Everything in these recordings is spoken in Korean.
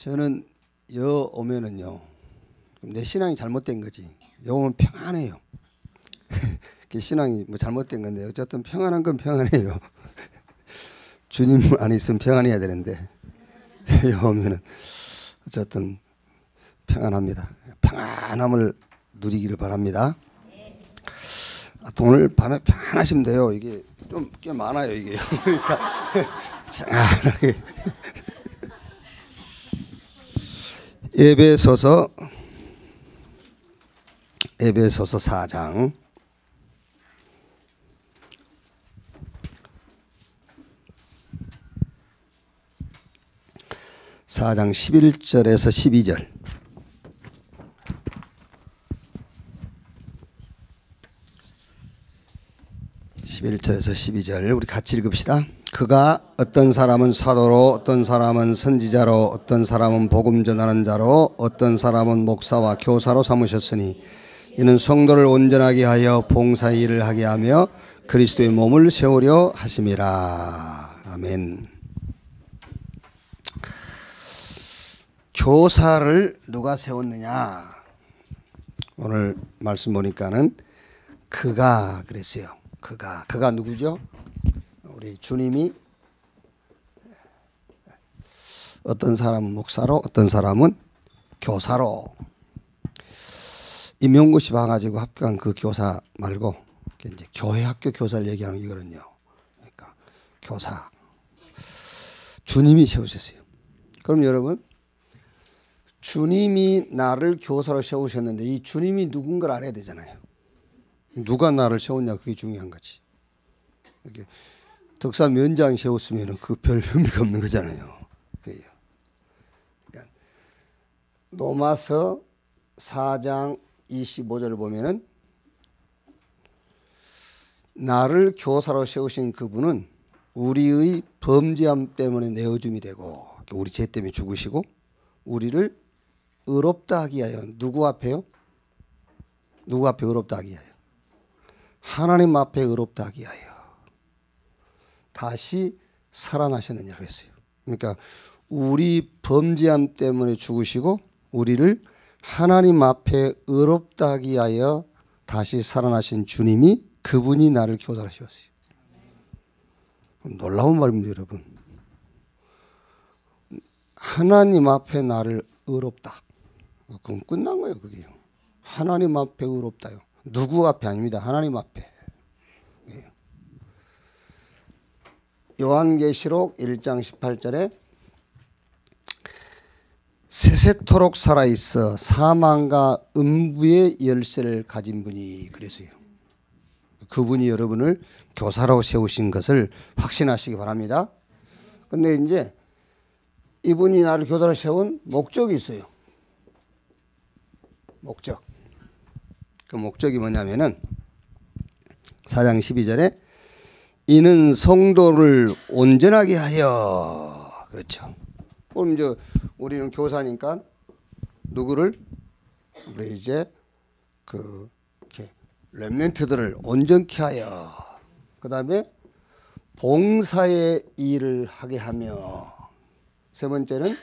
저는 여 오면은요, 내 신앙이 잘못된 거지. 여 오면 평안해요. 신앙이 뭐 잘못된 건데 어쨌든 평안한 건 평안해요. 주님 안에 있으면 평안해야 되는데 여 오면은 어쨌든 평안합니다. 평안함을 누리기를 바랍니다. 오늘 밤에 평안하시면 돼요. 이게 좀 꽤 많아요, 이게. 그러니까 평안하게. 에베소서 4장 11절에서 12절. 우리 같이 읽읍시다. 그가 어떤 사람은 사도로, 어떤 사람은 선지자로, 어떤 사람은 복음 전하는 자로, 어떤 사람은 목사와 교사로 삼으셨으니 이는 성도를 온전하게 하여 봉사의 일을 하게 하며 그리스도의 몸을 세우려 하심이라. 아멘. 교사를 누가 세웠느냐? 오늘 말씀 보니까는 그가 그랬어요. 그가 누구죠? 우리 주님이 어떤 사람은 목사로, 어떤 사람은 교사로. 임용고시 봐가지고 합격한 그 교사 말고 이제 교회 학교 교사를 얘기하는 이거든요. 그러니까 교사. 주님이 세우셨어요. 그럼 여러분, 주님이 나를 교사로 세우셨는데 이 주님이 누군가를 알아야 되잖아요. 누가 나를 세웠냐, 그게 중요한 거지. 이렇게 덕사 면장 세웠으면 그 별 의미가 없는 거잖아요. 그러니까 로마서 4장 25절을 보면은 나를 교사로 세우신 그분은 우리의 범죄함 때문에 내어줌이 되고 우리 죄 때문에 죽으시고 우리를 의롭다 하기 위하여 누구 앞에요? 누구 앞에 의롭다 하기 위하여? 하나님 앞에 의롭다 하기 위하여 다시 살아나셨느냐고 했어요. 그러니까 우리 범죄함 때문에 죽으시고 우리를 하나님 앞에 의롭다 하기 위하여 다시 살아나신 주님이 그분이 나를 교사로 세웠어요. 놀라운 말입니다, 여러분. 하나님 앞에 나를 의롭다. 그럼 끝난 거예요, 그게요. 하나님 앞에 의롭다요. 누구 앞에 아닙니다. 하나님 앞에. 요한계시록 1장 18절에 세세토록 살아있어 사망과 음부의 열쇠를 가진 분이 그랬어요. 그분이 여러분을 교사로 세우신 것을 확신하시기 바랍니다. 근데 이제 이분이 나를 교사로 세운 목적이 있어요. 목적. 그 목적이 뭐냐면은 4장 12절에 이는 성도를 온전하게 하여. 그렇죠. 그럼 이제 우리는 교사니까 누구를? 우리 이제 그 렘넌트들을 온전케 하여. 그 다음에 봉사의 일을 하게 하며. 세 번째는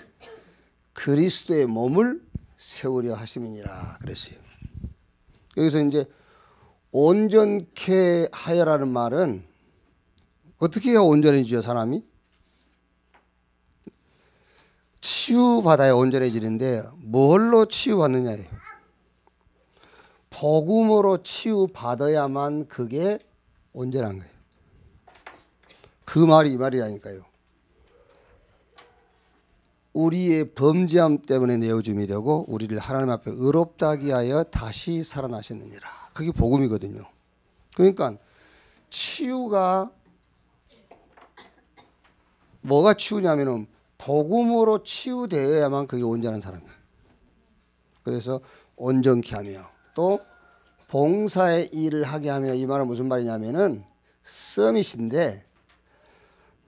그리스도의 몸을 세우려 하심이니라 그랬어요. 여기서 이제 온전케 하여라는 말은 어떻게 해야 온전해지죠, 사람이? 치유받아야 온전해지는데 뭘로 치유받느냐예요. 복음으로 치유받아야만 그게 온전한 거예요. 그 말이 이 말이라니까요. 우리의 범죄함 때문에 내어줌이 되고 우리를 하나님 앞에 의롭다 하기 위하여 다시 살아나셨느니라. 그게 복음이거든요. 그러니까 치유가 뭐가 치유냐면은 복음으로 치유되어야만 그게 온전한 사람이에요. 그래서 온전케 하며 또 봉사의 일을 하게 하며. 이 말은 무슨 말이냐면은 서밋인데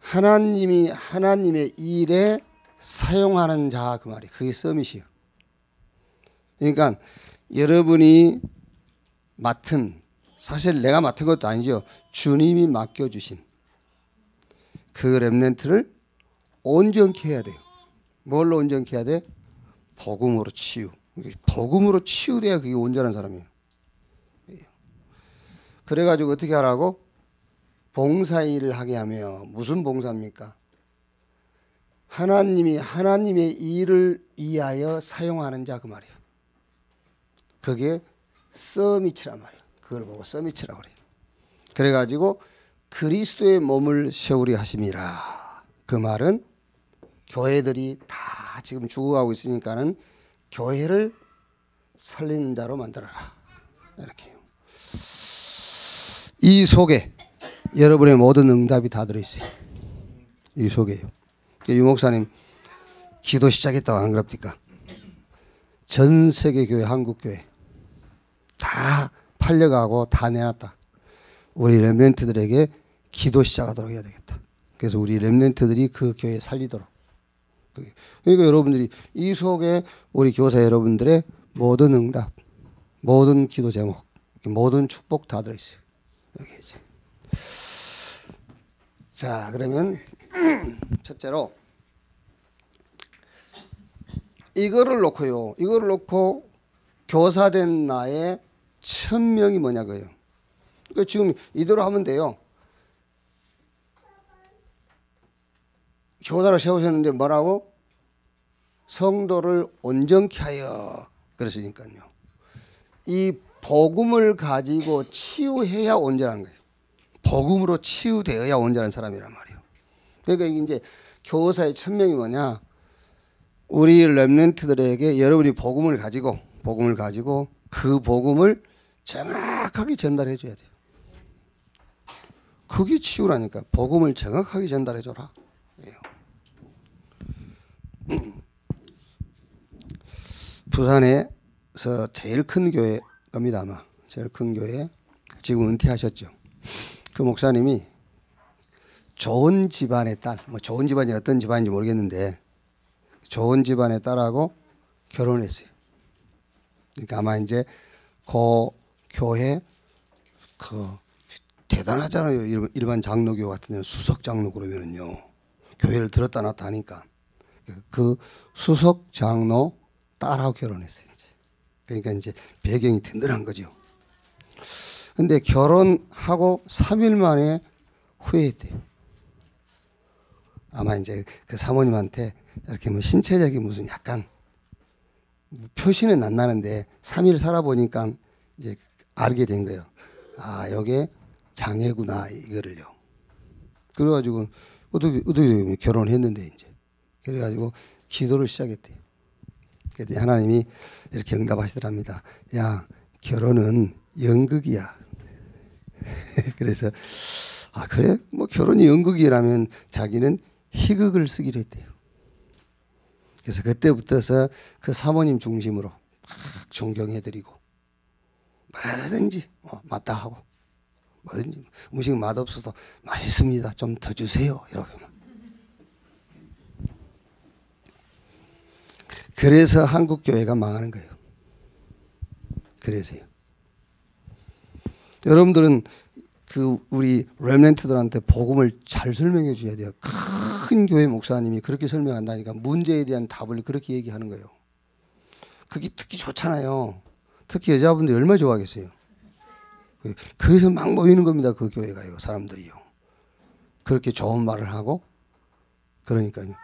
하나님의 일에 사용하는 자, 그 말이 그게 서밋이에요. 그러니까 여러분이 맡은, 사실 내가 맡은 것도 아니죠. 주님이 맡겨주신 그 렘넌트를 온전케 해야 돼요. 뭘로 온전케 해야 돼? 복음으로 치유. 복음으로 치유돼야 그게 온전한 사람이에요. 그래가지고 어떻게 하라고? 봉사일을 하게 하며. 무슨 봉사입니까? 하나님이 하나님의 일을 위하여 사용하는 자 그 말이에요. 그게 서밋이란 말이에요. 그걸 보고 서밋이라고 그래요. 그래가지고 그리스도의 몸을 세우리 하심이라. 그 말은 교회들이 다 지금 죽어가고 있으니까는 교회를 살리는 자로 만들어라. 이렇게 해요. 이 속에 여러분의 모든 응답이 다 들어있어요. 이 속에요. 유 목사님 기도 시작했다고 안 그럽니까? 전 세계 교회, 한국 교회 다 팔려가고 다 내놨다. 우리 렘넌트들에게 기도 시작하도록 해야 되겠다. 그래서 우리 렘넌트들이 그 교회 살리도록. 그러니까 여러분들이 이 속에 우리 교사 여러분들의 모든 응답, 모든 기도 제목, 모든 축복 다 들어있어요. 여기 이제. 자, 그러면 첫째로 이거를 놓고 교사된 나의 천명이 뭐냐고요. 그러니까 지금 이대로 하면 돼요. 교사를 세우셨는데 뭐라고? 성도를 온전케 하여. 그랬으니까요. 이 복음을 가지고 치유해야 온전한 거예요. 복음으로 치유되어야 온전한 사람이란 말이에요. 그러니까 이제 교사의 천명이 뭐냐? 우리 렘넌트들에게 여러분이 복음을 가지고 그 복음을 정확하게 전달해 줘야 돼요. 그게 치유라니까. 복음을 정확하게 전달해 줘라. 부산에서 제일 큰 교회 겁니다. 아마 제일 큰 교회. 지금 은퇴하셨죠. 그 목사님이 좋은 집안의 딸, 뭐 좋은 집안이 어떤 집안인지 모르겠는데 좋은 집안의 딸하고 결혼했어요. 그러니까 아마 이제 그 교회 그 대단하잖아요. 일반 장로교 같은 데는 수석 장로 그러면은요. 교회를 들었다 놨다 하니까 그 수석 장로 딸하고 결혼했어요. 이제. 그러니까 이제 배경이 든든한 거죠. 근데 결혼하고 3일 만에 후회했대요. 아마 이제 그 사모님한테 이렇게 뭐 신체적인 무슨 약간 표시는 안 나는데 3일 살아보니까 이제 알게 된 거예요. 아, 이게 장애구나, 이거를요. 그래가지고 어떻게 결혼했는데 이제. 그래가지고 기도를 시작했대요. 그랬더니 하나님이 이렇게 응답하시더랍니다. 야, 결혼은 연극이야. 그래서 아, 그래? 뭐 결혼이 연극이라면 자기는 희극을 쓰기로 했대요. 그래서 그때부터서 그 사모님 중심으로 막 존경해드리고 뭐든지 마다하고 뭐든지 음식 맛없어도 맛있습니다. 좀 더 주세요. 이렇게. 그래서 한국 교회가 망하는 거예요. 그래서요. 여러분들은 그 우리 렘넌트들한테 복음을 잘 설명해 줘야 돼요. 큰 교회 목사님이 그렇게 설명한다니까 문제에 대한 답을 그렇게 얘기하는 거예요. 그게 듣기 좋잖아요. 특히 여자분들이 얼마나 좋아하겠어요. 그래서 막 모이는 겁니다. 그 교회가요. 사람들이요. 그렇게 좋은 말을 하고 그러니까요.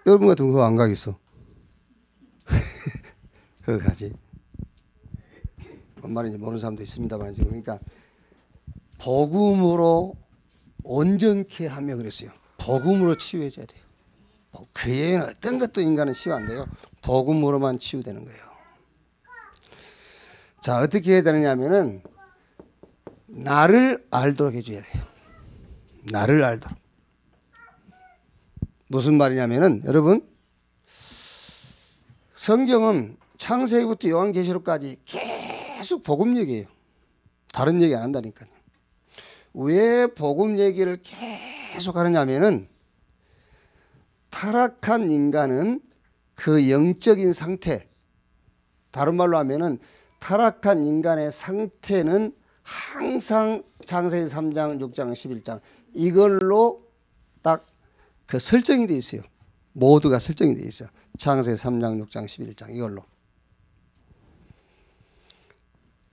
여러분 같으면 그거 안 가겠어. 그거 가지. 뭔 말인지 모르는 사람도 있습니다만 지금 그러니까 복음으로 온전케 하며 그랬어요. 복음으로 치유해줘야 돼요. 그 외에는 어떤 것도 인간은 치유 안 돼요. 복음으로만 치유되는 거예요. 자, 어떻게 해야 되느냐 하면은 나를 알도록 해줘야 돼요. 나를 알도록. 무슨 말이냐면은 여러분 성경은 창세기부터 요한계시록까지 계속 복음 얘기예요. 다른 얘기 안 한다니까요. 왜 복음 얘기를 계속 하느냐면은 타락한 인간은 그 영적인 상태, 다른 말로 하면은 타락한 인간의 상태는 항상 창세기 3장, 6장, 11장 이걸로 딱 그 설정이 돼 있어요. 모두가 설정이 되어 있어요. 창세기 3장, 6장, 11장 이걸로.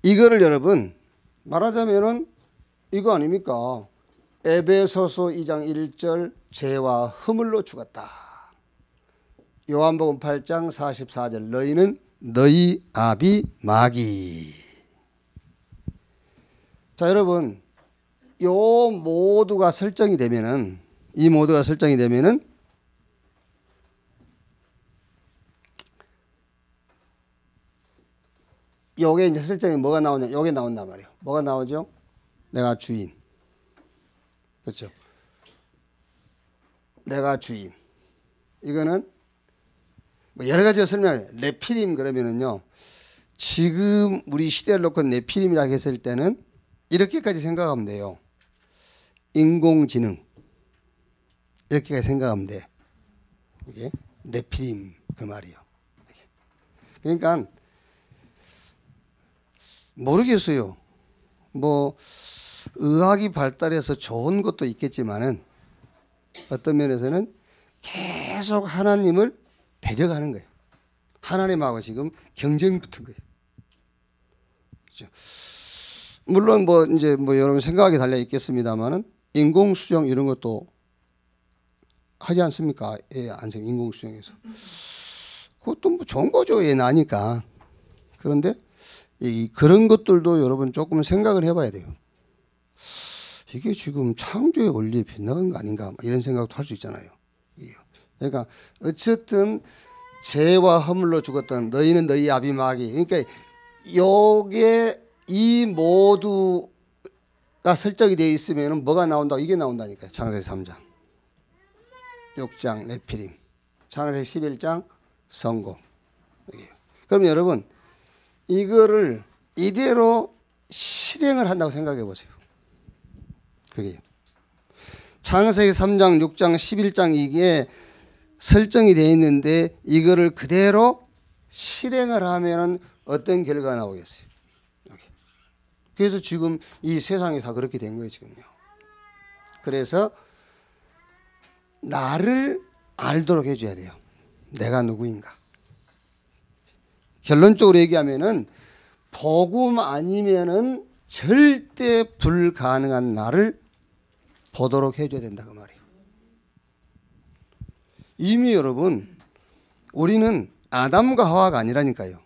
이거를 여러분 말하자면은 이거 아닙니까? 에베소서 2장 1절 죄와 허물로 죽었다. 요한복음 8장 44절 너희는 너희 아비 마귀. 자 여러분 요 모두가 설정이 되면은 이 모두가 설정이 되면은 요게 이제 설정이 뭐가 나오냐? 요게 나온단 말이에요. 뭐가 나오죠? 내가 주인. 그렇죠? 내가 주인. 이거는 뭐 여러 가지로 설명해요. 네피림 그러면은요. 지금 우리 시대를 놓고 네피림이라고 했을 때는 이렇게까지 생각하면 돼요. 인공지능. 이렇게까지 생각하면 돼. 이게 네피림 그 말이에요. 그러니까 모르겠어요. 뭐 의학이 발달해서 좋은 것도 있겠지만은 어떤 면에서는 계속 하나님을 대적하는 거예요. 하나님하고 지금 경쟁 붙은 거예요. 그렇죠? 물론 뭐 이제 뭐 여러분 생각이 달려 있겠습니다만은 인공수정 이런 것도 하지 않습니까? 예, 안심 인공수정에서. 그것도 뭐 좋은 거죠. 예, 나니까. 그런데 그런 것들도 여러분 조금 생각을 해봐야 돼요. 이게 지금 창조의 원리에 빗나간 거 아닌가 이런 생각도 할 수 있잖아요. 그러니까 어쨌든 죄와 허물로 죽었던 너희는 너희 아비 마귀. 그러니까 요게 이 모두가 설정이 되어 있으면 뭐가 나온다? 이게 나온다니까요. 창세기 3장 6장 네피림 창세기 11장 성공. 그럼 여러분 이거를 이대로 실행을 한다고 생각해 보세요. 그게 창세기 3장, 6장, 11장 이게 설정이 되어 있는데 이거를 그대로 실행을 하면은 어떤 결과가 나오겠어요? 여기. 그래서 지금 이 세상이 다 그렇게 된 거예요, 지금요. 그래서 나를 알도록 해줘야 돼요. 내가 누구인가. 결론적으로 얘기하면은 복음 아니면은 절대 불가능한 나를 보도록 해줘야 된다 그 말이에요. 이미 여러분 우리는 아담과 하와가 아니라니까요.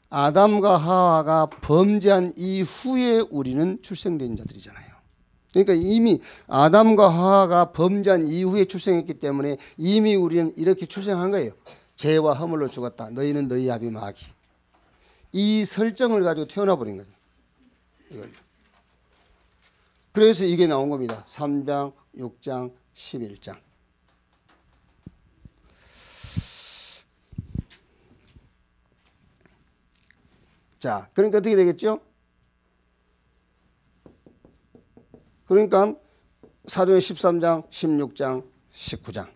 아담과 하와가 범죄한 이후에 우리는 출생된 자들이잖아요. 그러니까 이미 아담과 하와가 범죄한 이후에 출생했기 때문에 이미 우리는 이렇게 출생한 거예요. 죄와 허물로 죽었다. 너희는 너희 아비 마귀. 이 설정을 가지고 태어나 버린 거죠. 이걸. 그래서 이게 나온 겁니다. 3장, 6장, 11장. 자, 그러니까 어떻게 되겠죠? 그러니까 사도행 13장, 16장, 19장.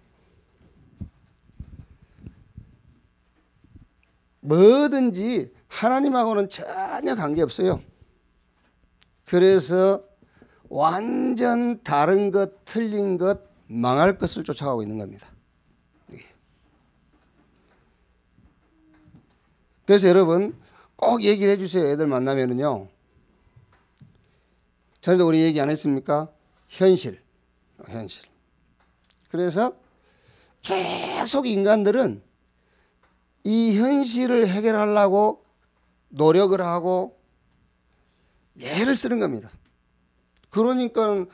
뭐든지 하나님하고는 전혀 관계없어요. 그래서 완전 다른 것, 틀린 것, 망할 것을 쫓아가고 있는 겁니다. 그래서 여러분 꼭 얘기를 해주세요. 애들 만나면은요. 전에도 우리 얘기 안 했습니까? 현실. 그래서 계속 인간들은 이 현실을 해결하려고 노력을 하고 애를 쓰는 겁니다. 그러니까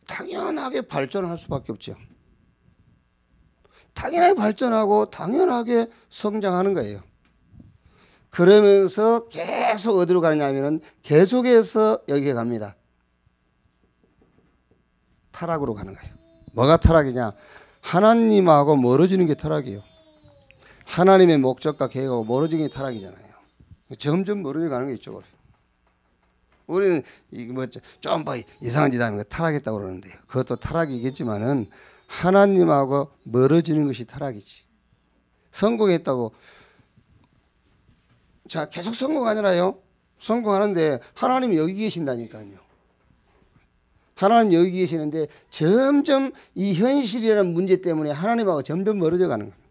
당연하게 발전을 할 수밖에 없죠. 당연하게 발전하고 당연하게 성장하는 거예요. 그러면서 계속 어디로 가느냐면은 계속해서 여기에 갑니다. 타락으로 가는 거예요. 뭐가 타락이냐? 하나님하고 멀어지는 게 타락이에요. 하나님의 목적과 계획하고 멀어지는 게 타락이잖아요. 점점 멀어져 가는 게 있죠. 우리는 좀 이상한 짓 하는 거 타락했다고 그러는데요. 그것도 타락이겠지만은 하나님하고 멀어지는 것이 타락이지. 성공했다고 자 계속 성공하잖아요. 성공하는데 하나님이 여기 계신다니까요. 하나님 여기 계시는데 점점 이 현실이라는 문제 때문에 하나님하고 점점 멀어져 가는 거예요.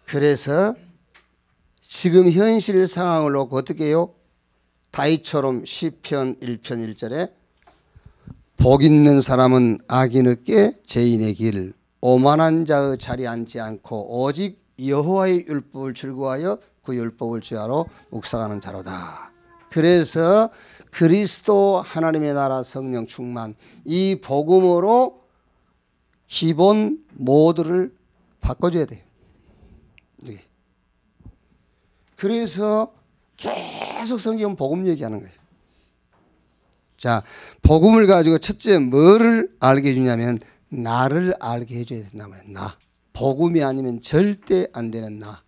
그래서 지금 현실 상황을 놓고 어떻게 해요? 다윗처럼 시편 1편 1절에 복 있는 사람은 악인에게 죄인의 길 오만한 자의 자리에 앉지 않고 오직 여호와의 율법을 즐거워하여 그 율법을 주야로 묵상하는 자로다. 그래서 그리스도 하나님의 나라 성령 충만 이 복음으로 기본 모두를 바꿔줘야 돼요. 그래서 계속 성경은 복음 얘기하는 거예요. 자, 복음을 가지고 첫째 뭐를 알게 해주냐면 나를 알게 해줘야 된단 말이에요. 나. 복음이 아니면 절대 안 되는 나.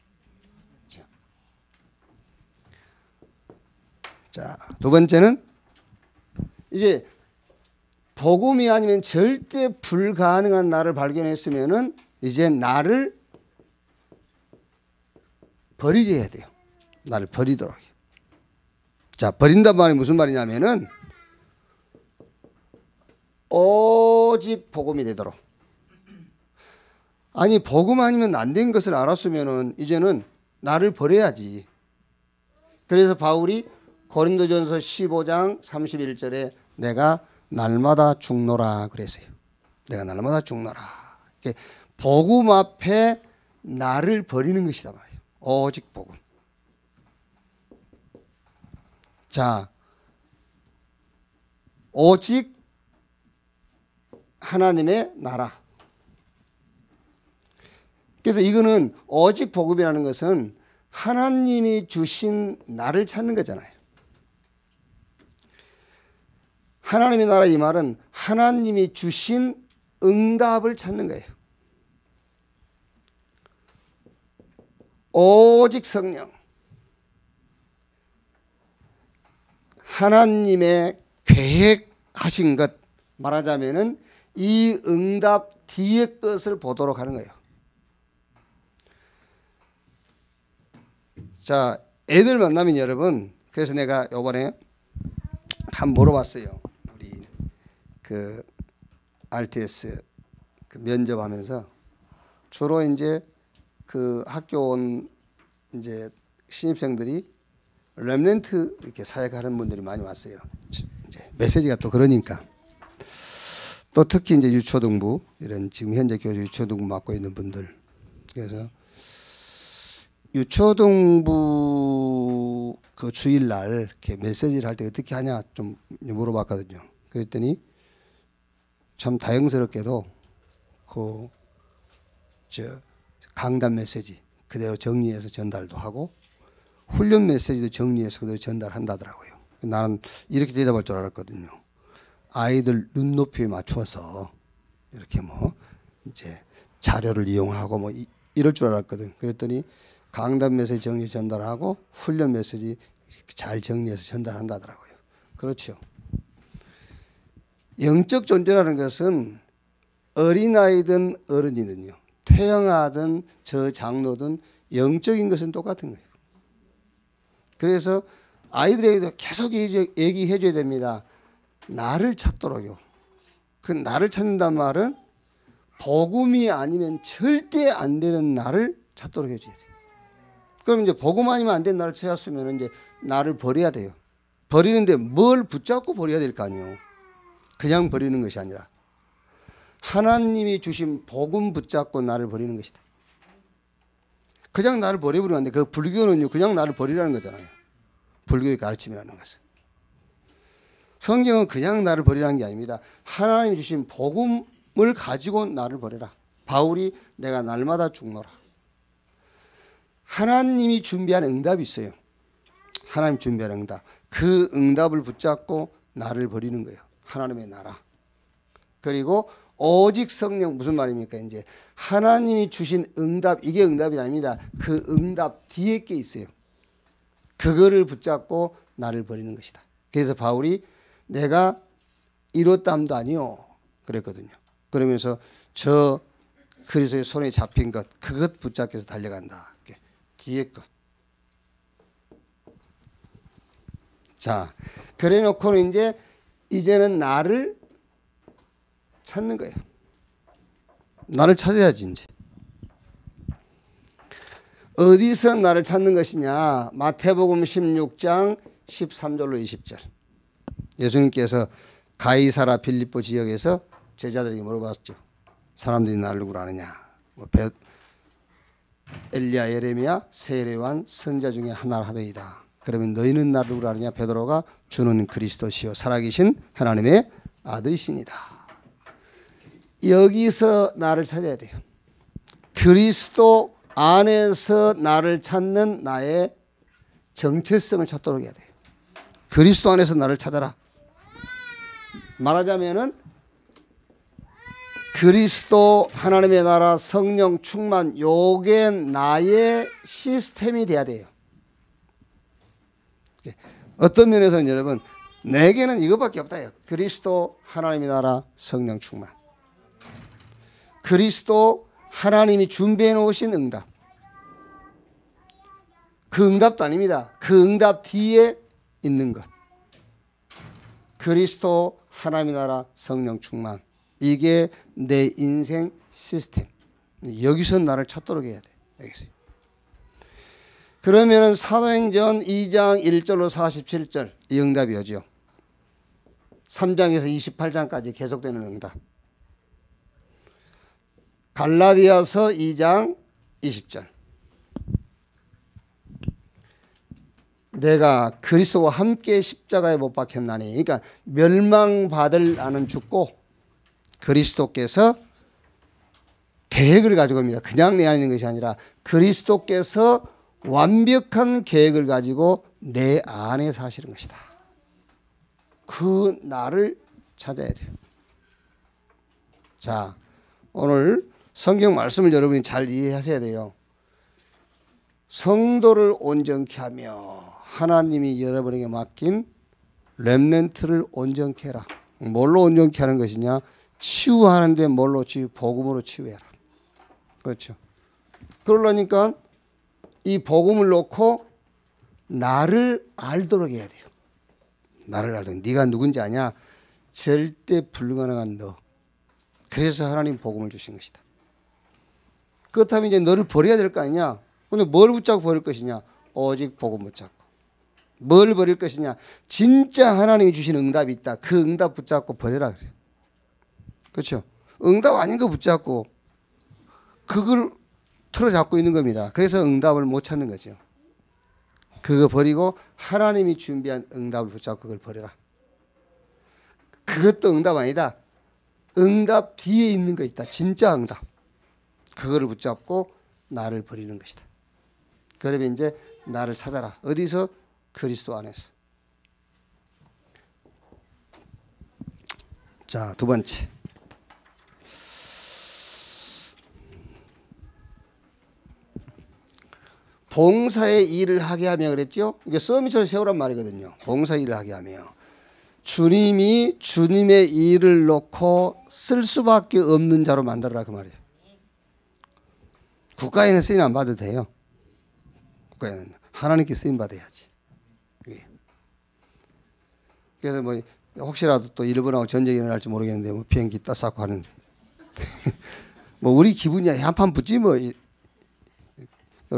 자, 두 번째는 이제 복음이 아니면 절대 불가능한 나를 발견했으면은 이제 나를 버리게 해야 돼요. 나를 버리도록. 자, 버린단 말이 무슨 말이냐면은 오직 복음이 되도록. 아니 복음 아니면 안 된 것을 알았으면은 이제는 나를 버려야지. 그래서 바울이 고린도전서 15장 31절에 내가 날마다 죽노라 그랬어요. 내가 날마다 죽노라. 복음 앞에 나를 버리는 것이다 말이에요. 오직 복음. 자, 오직 하나님의 나라. 그래서 이거는 오직 복음이라는 것은 하나님이 주신 나를 찾는 거잖아요. 하나님의 나라 이 말은 하나님이 주신 응답을 찾는 거예요. 오직 성령. 하나님의 계획하신 것 말하자면은 이 응답 뒤의 것을 보도록 하는 거예요. 자, 애들 만나면 여러분, 그래서 내가 요번에 한번 물어봤어요. 우리 그 RTS 그 면접하면서 주로 이제 그 학교 온 이제 신입생들이 렘넌트 이렇게 사역하는 분들이 많이 왔어요. 이제 메시지가 또 그러니까. 또 특히 이제 유초등부 이런 지금 현재 교주 유초등부 맡고 있는 분들. 그래서 유초등부 그 주일날 이렇게 메시지를 할 때 어떻게 하냐 좀 물어봤거든요. 그랬더니 참 다행스럽게도 그 강단 메시지 그대로 정리해서 전달도 하고 훈련 메시지도 정리해서 그대로 전달한다더라고요. 나는 이렇게 대답할 줄 알았거든요. 아이들 눈높이에 맞춰서 이렇게 뭐 이제 자료를 이용하고 뭐 이럴 줄 알았거든. 그랬더니 강단 메시지 정리 전달하고 훈련 메시지 잘 정리해서 전달한다더라고요. 그렇죠. 영적 존재라는 것은 어린아이든 어른이든요. 태영아든 저장로든 영적인 것은 똑같은 거예요. 그래서 아이들에게도 계속 얘기해 줘야 됩니다. 나를 찾도록요. 그 나를 찾는단 말은 복음이 아니면 절대 안 되는 나를 찾도록 해줘야 돼요. 그럼 이제 복음 아니면 안 되는 나를 찾았으면 이제 나를 버려야 돼요. 버리는데 뭘 붙잡고 버려야 될 거 아니에요. 그냥 버리는 것이 아니라 하나님이 주신 복음 붙잡고 나를 버리는 것이다. 그냥 나를 버려버리면 안 돼. 그 불교는요, 그냥 나를 버리라는 거잖아요. 불교의 가르침이라는 것은. 성경은 그냥 나를 버리라는 게 아닙니다. 하나님이 주신 복음을 가지고 나를 버려라. 바울이 내가 날마다 죽노라. 하나님이 준비한 응답이 있어요. 하나님 준비한 응답. 그 응답을 붙잡고 나를 버리는 거예요. 하나님의 나라. 그리고 오직 성령 무슨 말입니까? 이제 하나님이 주신 응답 이게 응답이 아닙니다. 그 응답 뒤에 게 있어요. 그거를 붙잡고 나를 버리는 것이다. 그래서 바울이 내가 이뤘담도 아니요 그랬거든요. 그러면서 저 그리스도의 손에 잡힌 것 그것 붙잡기 위해서 달려간다. 뒤에 것. 자, 그래 놓고는 이제는 나를 찾는 거예요. 나를 찾아야지 이제. 어디서 나를 찾는 것이냐? 마태복음 16장 13절로 20절. 예수님께서 가이사라 빌립보 지역에서 제자들에게 물어봤죠. 사람들이 나를 누구로 아느냐? 엘리야, 예레미야, 세례요한 선지자 중에 하나를 하더이다. 그러면 너희는 나를 누구로 아느냐? 베드로가 주는 그리스도시요 살아계신 하나님의 아들이시니다. 여기서 나를 찾아야 돼요. 그리스도 안에서 나를 찾는 나의 정체성을 찾도록 해야 돼요. 그리스도 안에서 나를 찾아라. 말하자면은 그리스도, 하나님의 나라, 성령 충만, 요게 나의 시스템이 돼야 돼요. 어떤 면에서는 여러분, 내게는 이것밖에 없다. 그리스도, 하나님의 나라, 성령 충만. 그리스도, 하나님이 준비해 놓으신 응답. 그 응답도 아닙니다. 그 응답 뒤에 있는 것. 그리스도, 하나님의 나라, 성령 충만. 이게 내 인생 시스템. 여기서 나를 찾도록 해야 돼. 여기서. 그러면은 사도행전 2장 1절로 47절 이 응답이 오죠. 3장에서 28장까지 계속되는 응답. 갈라디아서 2장 20절. 내가 그리스도와 함께 십자가에 못 박혔나니. 그러니까 멸망받을 나는 죽고 그리스도께서 계획을 가지고 옵니다. 그냥 내 안에 있는 것이 아니라 그리스도께서 완벽한 계획을 가지고 내 안에 사시는 것이다. 그 나를 찾아야 돼요. 자, 오늘 성경 말씀을 여러분이 잘 이해하셔야 돼요. 성도를 온전케 하며 하나님이 여러분에게 맡긴 렘넌트를 온전케 해라. 뭘로 온전케 하는 것이냐? 치유하는데 뭘로 치유? 복음으로 치유해라. 그렇죠. 그러려니까 이 복음을 놓고 나를 알도록 해야 돼요. 나를 알도록. 네가 누군지 아냐? 절대 불가능한 너. 그래서 하나님 복음을 주신 것이다. 그렇다면 이제 너를 버려야 될 거 아니냐? 근데 뭘 붙잡고 버릴 것이냐? 오직 복음 붙잡고. 뭘 버릴 것이냐? 진짜 하나님이 주신 응답이 있다. 그 응답 붙잡고 버려라 그래요. 그렇죠? 응답 아닌 거 붙잡고 그걸 틀어잡고 있는 겁니다. 그래서 응답을 못 찾는 거죠. 그거 버리고 하나님이 준비한 응답을 붙잡고 그걸 버려라. 그것도 응답 아니다. 응답 뒤에 있는 거 있다. 진짜 응답. 그거를 붙잡고 나를 버리는 것이다. 그러면 이제 나를 찾아라. 어디서? 그리스도 안에서. 자, 두 번째. 봉사의 일을 하게 하며 그랬죠? 이게 서밋을 세우란 말이거든요. 봉사의 일을 하게 하며. 주님이 주님의 일을 놓고 쓸 수밖에 없는 자로 만들어라 그 말이에요. 국가에는 쓰임 안 받아도 돼요. 국가에는 하나님께 쓰임 받아야지. 그래서 뭐 혹시라도 또 일본하고 전쟁이 일어날지 모르겠는데 뭐 비행기 따싸고 하는데 뭐 우리 기분이야 한판 붙지 뭐. 그리고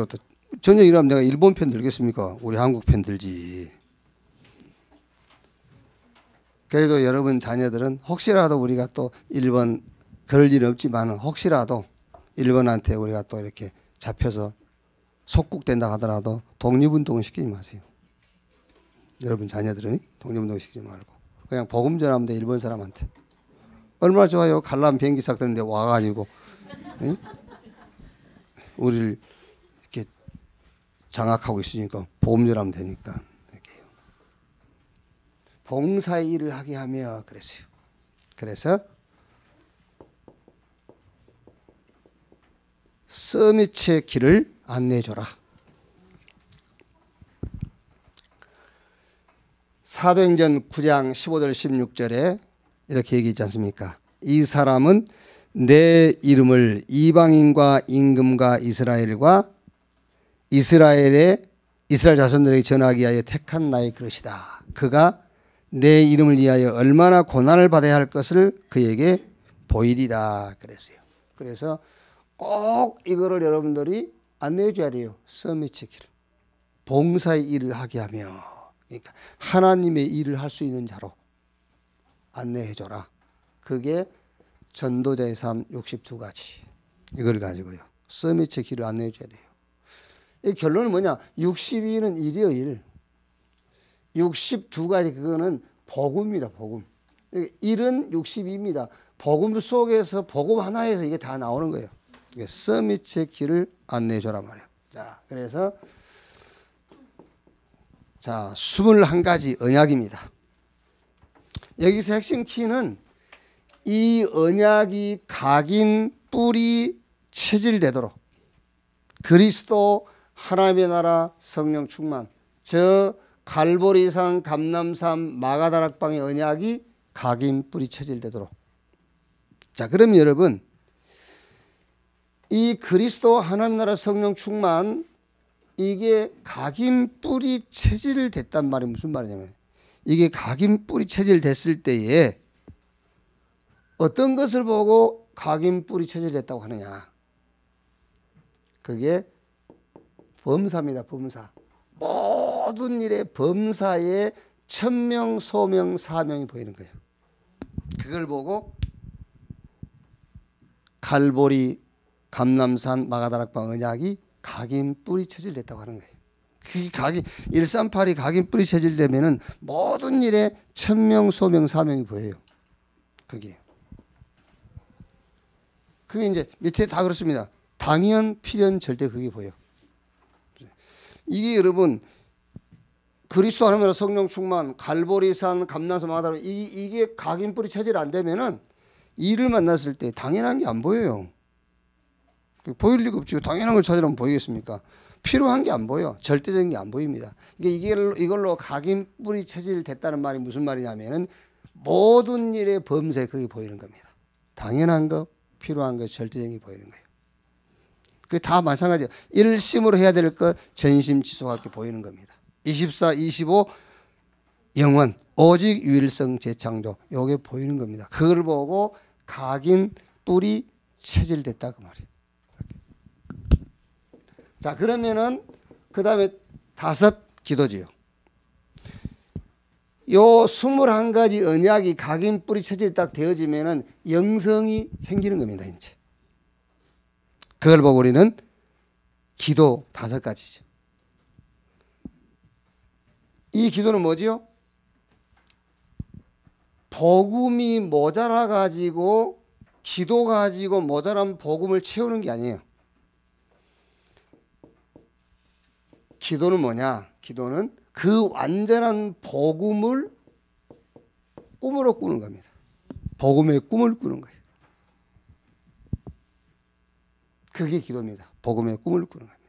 또 전쟁 일어나면 내가 일본 편 들겠습니까? 우리 한국 편 들지. 그래도 여러분 자녀들은 혹시라도 우리가 또 일본 그럴 일은 없지만 혹시라도 일본한테 우리가 또 이렇게 잡혀서 속국된다 하더라도 독립운동은 시키지 마세요. 여러분 자녀들은 독립운동 시키지 말고 그냥 복음 전하면 돼. 일본 사람한테 얼마나 좋아요. 갈라면 비행기 싹 뜨는데 와가지고 응? 우리를 이렇게 장악하고 있으니까 복음 전하면 되니까 이렇게 봉사의 일을 하게 하며 그랬어요. 그래서 서밋의 길을 안내해줘라. 사도행전 9장 15절 16절에 이렇게 얘기했지 않습니까? 이 사람은 내 이름을 이방인과 임금과 이스라엘 자손들에게 전하기 위하여 택한 나의 그릇이다. 그가 내 이름을 위하여 얼마나 고난을 받아야 할 것을 그에게 보이리라 그랬어요. 그래서 꼭 이거를 여러분들이 안내해 줘야 돼요. 서밋지키를. 봉사의 일을 하게 하며, 그러니까 하나님의 일을 할 수 있는 자로 안내해 줘라. 그게 전도자의 삶 62가지. 이걸 가지고요. 서밋지키를 안내해 줘야 돼요. 이 결론은 뭐냐? 62는 일이요, 일. 62가지 그거는 복음입니다, 복음. 일은 62입니다. 복음 속에서 복음 하나에서 이게 다 나오는 거예요. 서밋의 길을 안내해 줘라 말이에요. 자, 그래서 자, 21가지 언약입니다. 여기서 핵심 키는 이 언약이 각인 뿌리 체질되도록 그리스도 하나님의 나라 성령 충만, 저 갈보리산 감람산 마가다락방의 언약이 각인 뿌리 체질되도록. 자, 그럼 여러분, 이 그리스도 하나님 나라 성령 충만, 이게 각인 뿌리 체질됐단 말이 무슨 말이냐면, 이게 각인 뿌리 체질됐을 때에 어떤 것을 보고 각인 뿌리 체질됐다고 하느냐? 그게 범사입니다. 범사. 모든 일에 범사에 천명, 소명, 사명이 보이는 거예요. 그걸 보고 갈보리, 감람산, 마가다락방 언약이 각인 뿌리 체질됐다고 하는 거예요. 그 각인 138이 각인 뿌리 체질되면은 모든 일에 천명, 소명, 사명이 보여요. 그게 이제 밑에 다 그렇습니다. 당연, 필연, 절대 그게 보여. 이게 여러분 그리스도 하나님 나라 성령 충만, 갈보리산, 감람산, 마가다락 이게 각인 뿌리 체질 안 되면은 일을 만났을 때 당연한 게 안 보여요. 보일 리가 없지. 당연한 걸 찾으려면 보이겠습니까? 필요한 게 안 보여. 절대적인 게 안 보입니다. 이걸로 각인 뿌리 체질 됐다는 말이 무슨 말이냐면은 모든 일의 범세 그게 보이는 겁니다. 당연한 거, 필요한 거, 절대적인 게 보이는 거예요. 그게 다 마찬가지예요. 일심으로 해야 될 것 전심지속할 게 보이는 겁니다. 24, 25 영원, 오직 유일성 재창조 요게 보이는 겁니다. 그걸 보고 각인 뿌리 체질됐다 그 말이에요. 자, 그러면은 그 다음에 5 기도지요. 요 21가지 언약이 각인 뿌리 체질이 딱 되어지면은 영성이 생기는 겁니다. 이제 그걸 보고 우리는 기도 5가지죠. 이 기도는 뭐지요? 복음이 모자라 가지고 기도 가지고 모자란 복음을 채우는 게 아니에요. 기도는 뭐냐? 기도는 그 완전한 복음을 꿈으로 꾸는 겁니다. 복음의 꿈을 꾸는 거예요. 그게 기도입니다. 복음의 꿈을 꾸는 겁니다.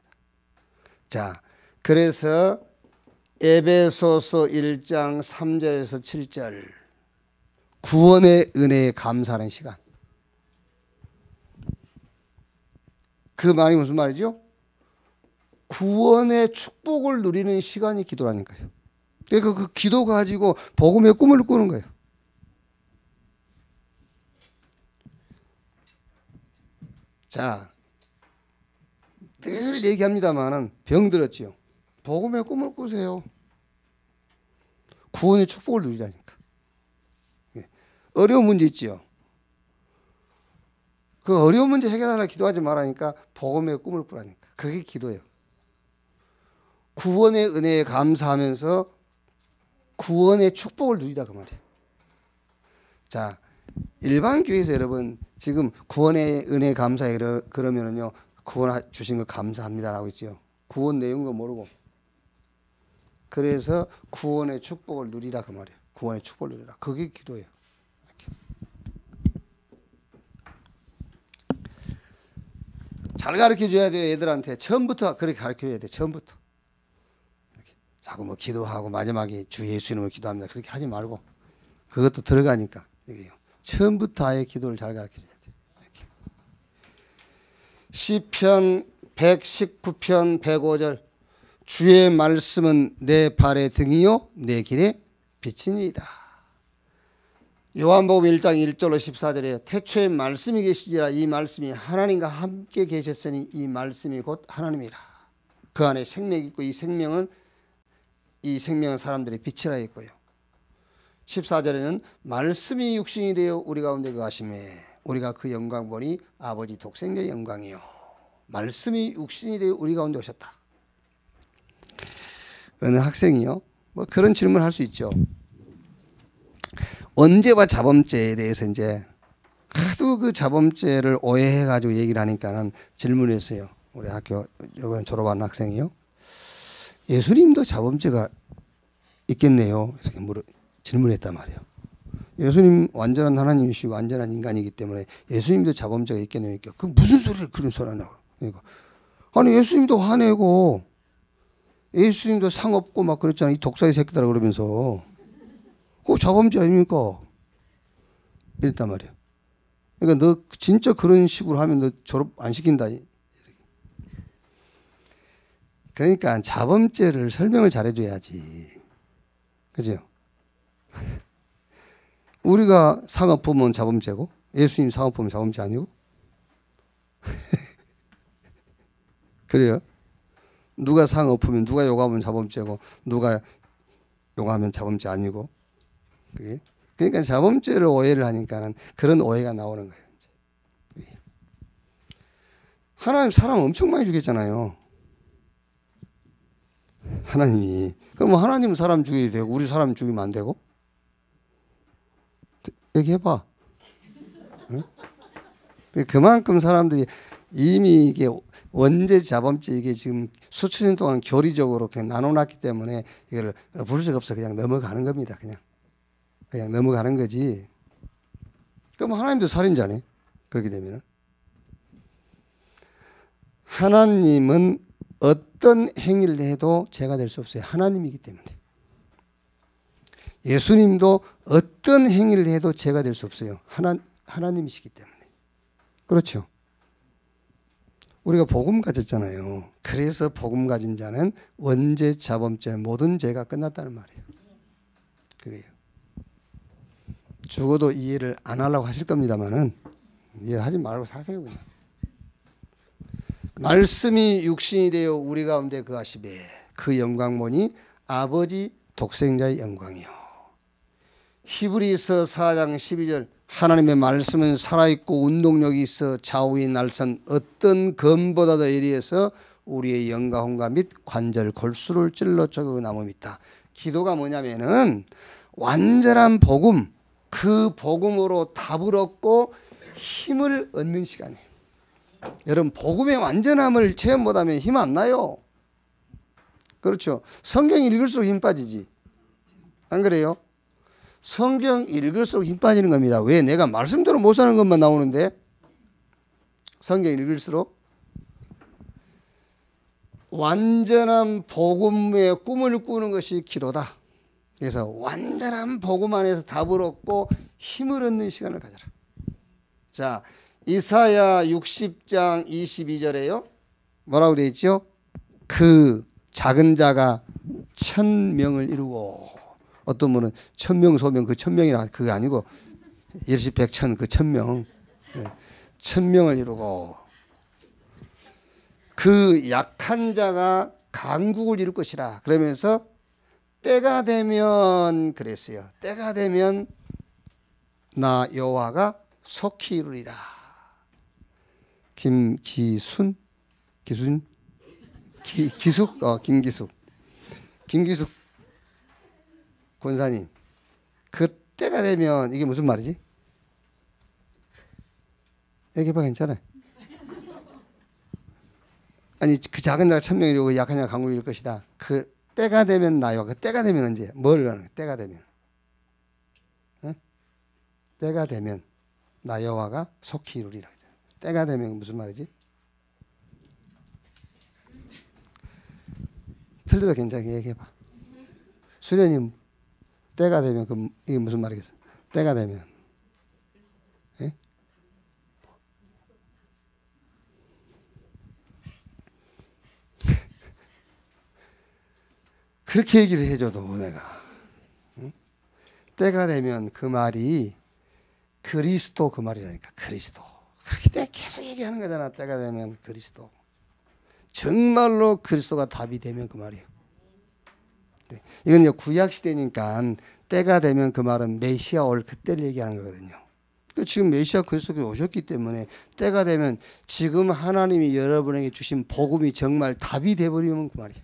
자, 그래서 에베소서 1장 3절에서 7절 구원의 은혜에 감사하는 시간. 그 말이 무슨 말이죠? 구원의 축복을 누리는 시간이 기도라니까요. 그러니까 그 기도 가지고 복음의 꿈을 꾸는 거예요. 자, 늘 얘기합니다만은 병들었지요. 복음의 꿈을 꾸세요. 구원의 축복을 누리라니까. 어려운 문제 있지요. 그 어려운 문제 해결하려 기도하지 말라니까 복음의 꿈을 꾸라니까. 그게 기도예요. 구원의 은혜에 감사하면서 구원의 축복을 누리다 그 말이에요. 자, 일반 교회에서 여러분 지금 구원의 은혜에 감사해 그러면은요 구원 주신 거 감사합니다라고 있죠. 구원 내용도 모르고. 그래서 구원의 축복을 누리라 그 말이에요. 구원의 축복을 누리라. 그게 기도예요. 이렇게. 잘 가르쳐줘야 돼요. 애들한테 처음부터 그렇게 가르쳐줘야 돼. 처음부터. 이렇게. 자꾸 뭐 기도하고 마지막에 주 예수 이름으로 기도합니다. 그렇게 하지 말고 그것도 들어가니까 이게요. 처음부터 아예 기도를 잘 가르쳐줘야 돼요. 이렇게. 시편 119편 105절 주의 말씀은 내 발의 등이요 내 길의 빛이니이다. 요한복음 1장 1절로 14절에 태초에 말씀이 계시지라 이 말씀이 하나님과 함께 계셨으니 이 말씀이 곧 하나님이라. 그 안에 생명이 있고 이 생명은 사람들의 빛이라 했고요. 14절에는 말씀이 육신이 되어 우리 가운데 거하심에 우리가 그 영광 보니 아버지 독생자의 영광이요. 말씀이 육신이 되어 우리 가운데 오셨다. 어느 학생이요? 뭐 그런 질문을 할 수 있죠. 언제와 자범죄에 대해서 이제 하도 그 자범죄를 오해해가지고 얘기를 하니까는 질문을 했어요. 우리 학교 이번에 졸업한 학생이요. 예수님도 자범죄가 있겠네요. 이렇게 질문했단 말이에요. 예수님 완전한 하나님이시고 완전한 인간이기 때문에 예수님도 자범죄가 있겠네요. 그 무슨 소리를 그런 소리 하냐고. 그러니까 아니 예수님도 화내고 예수님도 상 없고 막 그랬잖아요. 이 독사의 새끼들아 그러면서 그거 자범죄 아닙니까? 이랬단 말이에요. 그러니까 너 진짜 그런 식으로 하면 너 졸업 안 시킨다. 그러니까 자범죄를 설명을 잘해줘야지. 그죠? 우리가 상 엎으면 자범죄고 예수님 상 엎으면 자범죄 아니고? 그래요? 누가 상 엎으면 누가 욕하면 자범죄고 누가 욕하면 자범죄 아니고? 그게? 그러니까 자범죄를 오해를 하니까는 그런 오해가 나오는 거예요. 하나님 사람 엄청 많이 죽였잖아요. 하나님이. 그럼 하나님은 사람 죽여도 되고 우리 사람 죽이면 안 되고? 얘기해봐. 응? 그만큼 사람들이 이미 이게 원죄 자범죄 이게 지금 수천 년 동안 교리적으로 그냥 나눠놨기 때문에 이걸 볼 수가 없어. 그냥 넘어가는 겁니다. 그냥 넘어가는 거지. 그럼 하나님도 살인자네. 그렇게 되면은. 하나님은 어떤 행위를 해도 죄가 될 수 없어요. 하나님이기 때문에. 예수님도 어떤 행위를 해도 죄가 될 수 없어요. 하나님이시기 때문에. 그렇죠. 우리가 복음 가졌잖아요. 그래서 복음 가진 자는 원죄, 자범죄 모든 죄가 끝났다는 말이에요. 그게요. 죽어도 이해를 안 하려고 하실 겁니다만은 이해를 하지 말고 사세요 그냥. 말씀이 육신이 되어 우리 가운데 거하시되 그 영광 보니 아버지 독생자의 영광이요. 히브리서 4장 12절 하나님의 말씀은 살아있고 운동력이 있어 좌우의 날선 어떤 검보다도 예리해서 우리의 영가홍과 및 관절 골수를 찔러 쪼개고 남음이다. 기도가 뭐냐면은 완전한 복음, 그 복음으로 답을 얻고 힘을 얻는 시간이에요. 여러분 복음의 완전함을 체험 못하면 힘 안 나요. 그렇죠. 성경 읽을수록 힘 빠지지. 안 그래요? 성경 읽을수록 힘 빠지는 겁니다. 왜? 내가 말씀대로 못 사는 것만 나오는데. 성경 읽을수록 완전한 복음의 꿈을 꾸는 것이 기도다. 그래서 완전한 복음 안에서 답을 얻고 힘을 얻는 시간을 가져라. 자, 이사야 60장 22절에요. 뭐라고 되어 있죠? 그 작은 자가 1000명을 이루고 어떤 분은 1000명 소명 그 1000명이라 그게 아니고 일시 백천 그 1000명 1000명을 이루고 그 약한 자가 강국을 이룰 것이라 그러면서 때가 되면 그랬어요. 때가 되면 나 여호와가 속히 이루리라. 김기숙 권사님 그 때가 되면 이게 무슨 말이지? 얘기해봐. 괜찮아요. 아니 그 작은 자가 1000명이 이루고 약한 자가 강국을 이룰 것이다. 그 때가 되면 나요. 그 때가 되면 언제? 뭘 하는 거야? 때가 되면. 어? 때가 되면 나 여호와가 속히 이루리라. 때가 되면 무슨 말이지? 틀려도 괜찮게 얘기해봐. 수련님 때가 되면 그 이게 무슨 말이겠어? 때가 되면 예? 그렇게 얘기를 해줘도 내가 응? 때가 되면 그 말이 그리스도 그 말이라니까. 그리스도. 그렇게 내가 계속 얘기하는 거잖아. 때가 되면 그리스도. 정말로 그리스도가 답이 되면 그 말이에요. 네. 이건 구약 시대니까 때가 되면 그 말은 메시아 올 그때를 얘기하는 거거든요. 지금 메시아 그리스도께서 오셨기 때문에 때가 되면 지금 하나님이 여러분에게 주신 복음이 정말 답이 돼버리면 그 말이에요.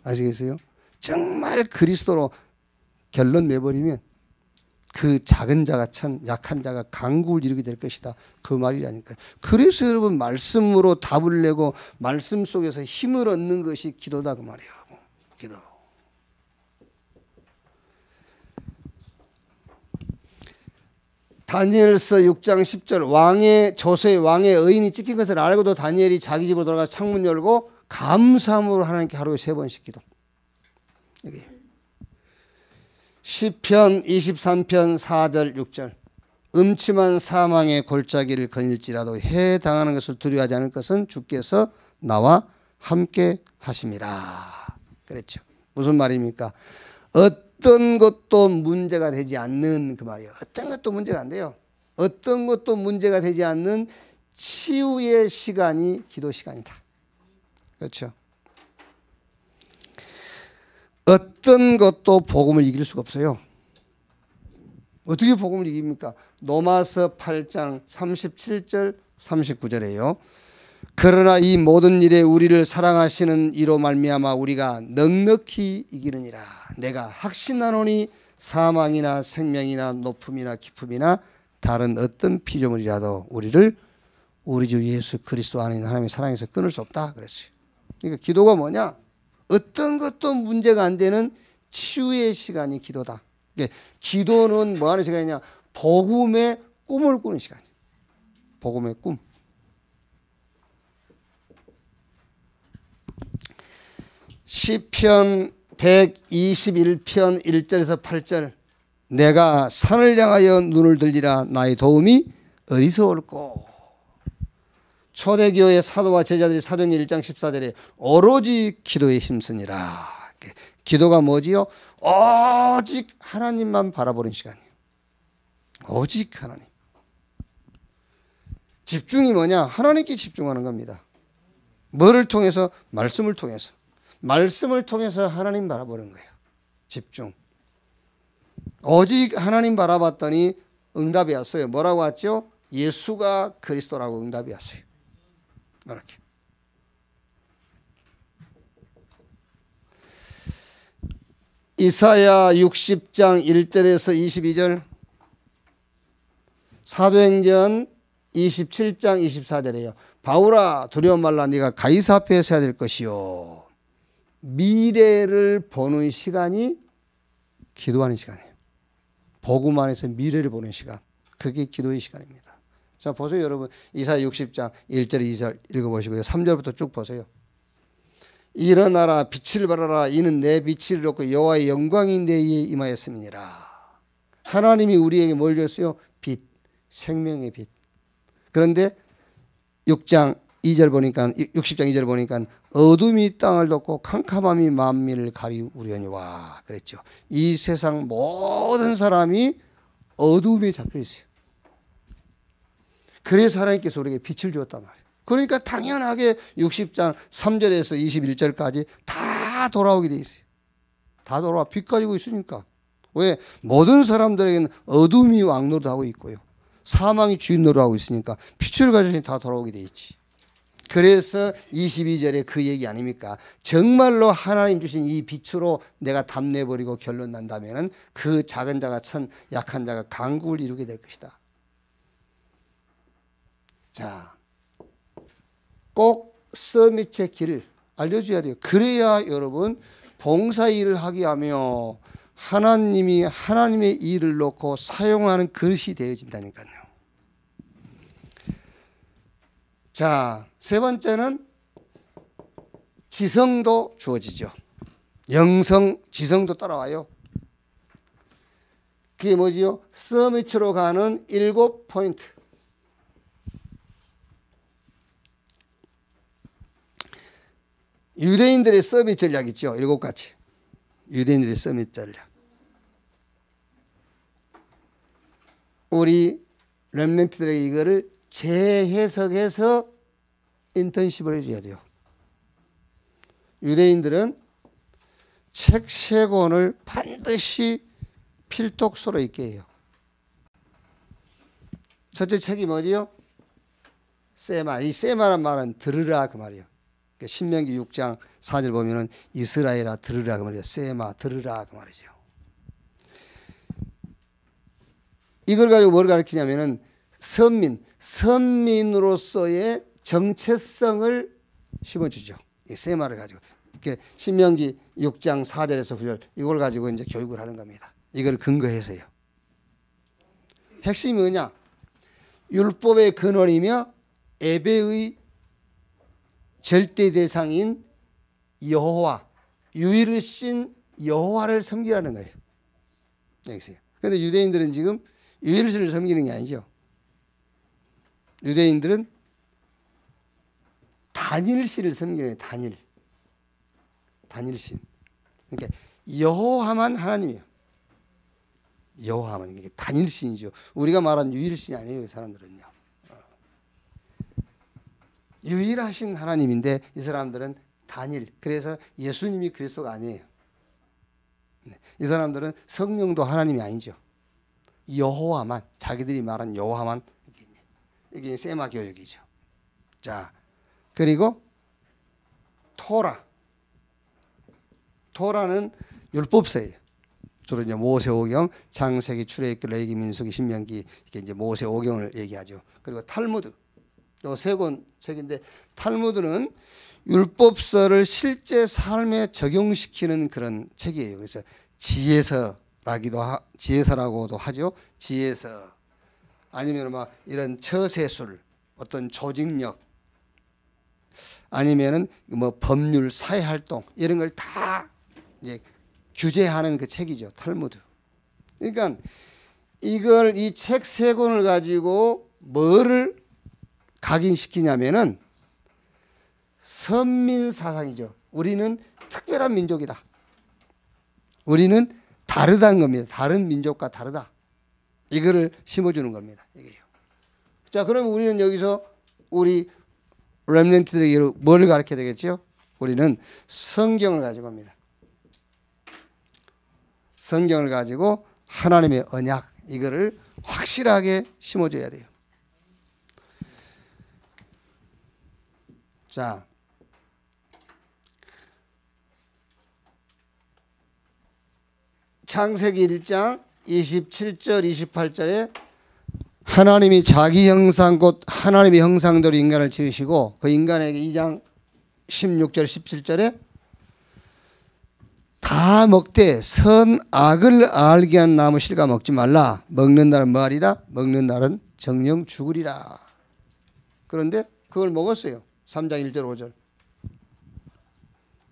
아시겠어요? 정말 그리스도로 결론 내버리면 그 작은 자가 천, 약한 자가 강국을 이루게 될 것이다. 그 말이라니까요. 그래서 여러분 말씀으로 답을 내고 말씀 속에서 힘을 얻는 것이 기도다 그 말이에요. 기도. 다니엘서 6장 10절 왕의 조서에 왕의 의인이 찍힌 것을 알고도 다니엘이 자기 집으로 돌아가서 창문 열고 감사함으로 하나님께 하루에 3번씩 기도. 여기 시편 23편 4절 6절 음침한 사망의 골짜기를 거닐지라도 해당하는 것을 두려워하지 않을 것은 주께서 나와 함께 하심이라 그랬죠. 무슨 말입니까? 어떤 것도 문제가 되지 않는 그 말이에요. 어떤 것도 문제가 안 돼요. 어떤 것도 문제가 되지 않는 치유의 시간이 기도 시간이다. 그렇죠. 어떤 것도 복음을 이길 수가 없어요. 어떻게 복음을 이깁니까? 로마서 8장 37절 39절이에요. 그러나 이 모든 일에 우리를 사랑하시는 이로 말미암아 우리가 넉넉히 이기느니라. 내가 확신하노니 사망이나 생명이나 높음이나 깊음이나 다른 어떤 피조물이라도 우리를 우리 주 예수 그리스도 안에 있는 하나님의 사랑에서 끊을 수 없다 그랬어요. 그러니까 기도가 뭐냐? 어떤 것도 문제가 안 되는 치유의 시간이 기도다. 기도는 뭐 하는 시간이냐? 복음의 꿈을 꾸는 시간이에요. 복음의 꿈. 시편 121편 1절에서 8절 내가 산을 향하여 눈을 들리라 나의 도움이 어디서 올꼬. 초대교회 사도와 제자들이 사도행전 1장 14절에 오로지 기도에 힘쓰니라. 기도가 뭐지요? 오직 하나님만 바라보는 시간이에요. 오직 하나님. 집중이 뭐냐? 하나님께 집중하는 겁니다. 뭐를 통해서? 말씀을 통해서. 말씀을 통해서 하나님 바라보는 거예요. 집중. 오직 하나님 바라봤더니 응답이 왔어요. 뭐라고 왔죠? 예수가 그리스도라고 응답이 왔어요. 이렇게. 이사야 60장 1절에서 22절, 사도행전 27장 24절이에요. 바울아 두려워 말라 네가 가이사 앞에 서야 될 것이요. 미래를 보는 시간이 기도하는 시간이에요. 복음 안에서 미래를 보는 시간. 그게 기도의 시간입니다. 자 보세요 여러분. 이사야 60장 1절 2절 읽어보시고요. 3절부터 쭉 보세요. 일어나라 빛을 발하라 이는 내 빛을 얻고 여호와의 영광이 내에 임하였음이니라. 하나님이 우리에게 뭘 줬어요? 빛, 생명의 빛. 그런데 6장 2절 보니까 60장 2절 보니까 어둠이 땅을 덮고 캄캄함이 만민을 가리우려니와 그랬죠. 이 세상 모든 사람이 어둠에 잡혀 있어요. 그래서 하나님께서 우리에게 빛을 주었단 말이에요. 그러니까 당연하게 60장 3절에서 21절까지 다 돌아오게 돼 있어요. 다 돌아와. 빛 가지고 있으니까. 왜? 모든 사람들에게는 어둠이 왕노릇하고 있고요. 사망이 주인 노릇하고 있으니까 빛을 가지고 다 돌아오게 돼 있지. 그래서 22절에 그 얘기 아닙니까? 정말로 하나님 주신 이 빛으로 내가 답내버리고 결론 난다면 그 작은 자가 천, 약한 자가 강국을 이루게 될 것이다. 자, 꼭 서밋의 길을 알려줘야 돼요. 그래야 여러분 봉사일을 하게 하며 하나님이 하나님의 일을 놓고 사용하는 그릇이 되어진다니까요. 자, 세 번째는 지성도 주어지죠. 영성, 지성도 따라와요. 그게 뭐지요? 서밋으로 가는 7포인트. 유대인들의 서밋 전략 있죠. 7가지. 유대인들의 서밋 전략. 우리 렘넌트들에게 이거를 재해석해서 인턴십을 해줘야 돼요. 유대인들은 책 3권을 반드시 필독서로 읽게 해요. 첫째 책이 뭐지요? 세마. 이 세마란 말은 들으라 그 말이에요. 신명기 6장 4절 보면은 이스라엘아 들으라 그 말이에요. 세마 들으라 그 말이죠. 이걸 가지고 뭘 가르치냐면은 선민으로서의 정체성을 심어주죠. 이 세마를 가지고 이렇게 신명기 6장 4절에서 9절 이걸 가지고 이제 교육을 하는 겁니다. 이걸 근거해서요. 핵심이 뭐냐? 율법의 근원이며 예배의 절대 대상인 여호와, 유일신 여호와를 섬기라는 거예요. 여기서요. 그런데 유대인들은 지금 유일신을 섬기는 게 아니죠. 유대인들은 단일신을 섬기는 거예요. 단일신. 그러니까 여호와만 하나님이에요. 여호와만. 이게 단일신이죠. 우리가 말한 유일신이 아니에요. 이 사람들은요. 유일하신 하나님인데 이 사람들은 단일. 그래서 예수님이 그리스도가 아니에요. 이 사람들은 성령도 하나님이 아니죠. 여호와만, 자기들이 말한 여호와만. 이게 세마 교육이죠. 자, 그리고 토라는 율법서예요. 주로 이제 모세오경, 창세기, 출애굽기, 레위기, 민수기, 신명기 이게 이제 모세오경을 얘기하죠. 그리고 탈무드, 요 3권 책인데 탈무드는 율법서를 실제 삶에 적용시키는 그런 책이에요. 그래서 지혜서라고도 하죠. 지혜서 아니면 막 이런 처세술, 어떤 조직력 아니면은 뭐 법률, 사회활동 이런 걸 다 이제 규제하는 그 책이죠. 탈무드. 그러니까 이걸 이 책 3권을 가지고 뭐를 각인시키냐면은 선민 사상이죠. 우리는 특별한 민족이다. 우리는 다르다는 겁니다. 다른 민족과 다르다. 이거를 심어주는 겁니다. 이게요. 자, 그러면 우리는 여기서 우리 렘넌트들에게 뭘 가르쳐야 되겠죠? 우리는 성경을 가지고 합니다. 성경을 가지고 하나님의 언약 이거를 확실하게 심어줘야 돼요. 자, 창세기 1장 27절 28절에 하나님이 자기 형상 곧 하나님의 형상대로 인간을 지으시고 그 인간에게 2장 16절 17절에 다 먹되 선악을 알게 한 나무 실과 먹지 말라. 먹는 날은 뭐하리라? 먹는 날은 정령 죽으리라. 그런데 그걸 먹었어요. 3장 1절 5절.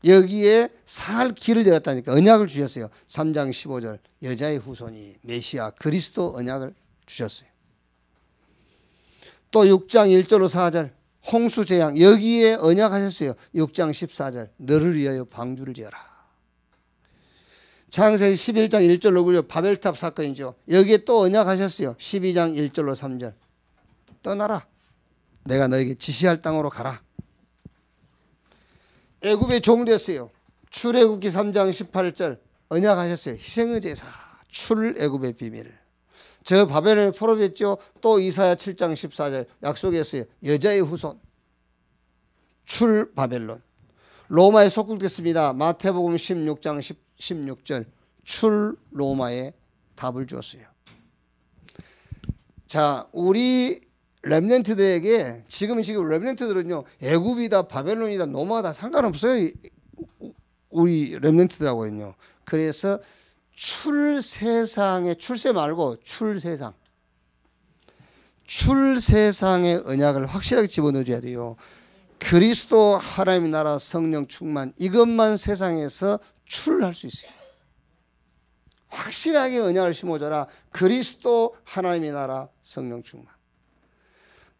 여기에 살 길을 열었다니까 언약을 주셨어요. 3장 15절 여자의 후손이 메시아 그리스도 언약을 주셨어요. 또 6장 1절로 4절 홍수 재앙 여기에 언약하셨어요. 6장 14절 너를 위하여 방주를 지어라. 창세기 11장 1절로 9절 바벨탑 사건이죠. 여기에 또 언약하셨어요. 12장 1절로 3절 떠나라. 내가 너에게 지시할 땅으로 가라. 애굽에 종됐어요. 출애굽기 3장 18절 언약하셨어요. 희생의 제사 출애굽의 비밀. 저 바벨론에 포로됐죠. 또 이사야 7장 14절 약속했어요. 여자의 후손 출 바벨론. 로마에 속국됐습니다. 마태복음 16장 16절 출 로마에 답을 주었어요. 자, 우리 렘넌트들에게 지금 렘넌트들은요 애굽이다 바벨론이다 노마다 상관없어요. 우리 렘넌트들하고는요. 그래서 출세상의 출세 말고 출세상의 언약을 확실하게 집어넣어줘야 돼요. 그리스도 하나님의 나라 성령 충만 이것만 세상에서 출할 수 있어요. 확실하게 언약을 심어줘라. 그리스도 하나님의 나라 성령 충만.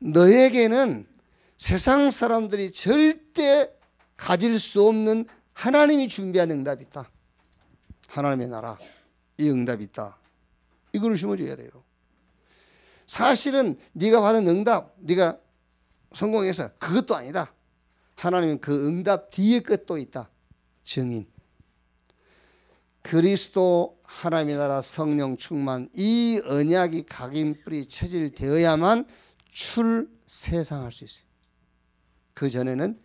너에게는 세상 사람들이 절대 가질 수 없는 하나님이 준비한 응답이 있다. 하나님의 나라 이 응답이 있다. 이걸 심어줘야 돼요. 사실은 네가 받은 응답, 네가 성공해서 그것도 아니다. 하나님은 그 응답 뒤에 것도 있다. 증인. 그리스도 하나님의 나라 성령 충만 이 언약이 각인뿌리 체질되어야만 출세상할 수 있어요. 그 전에는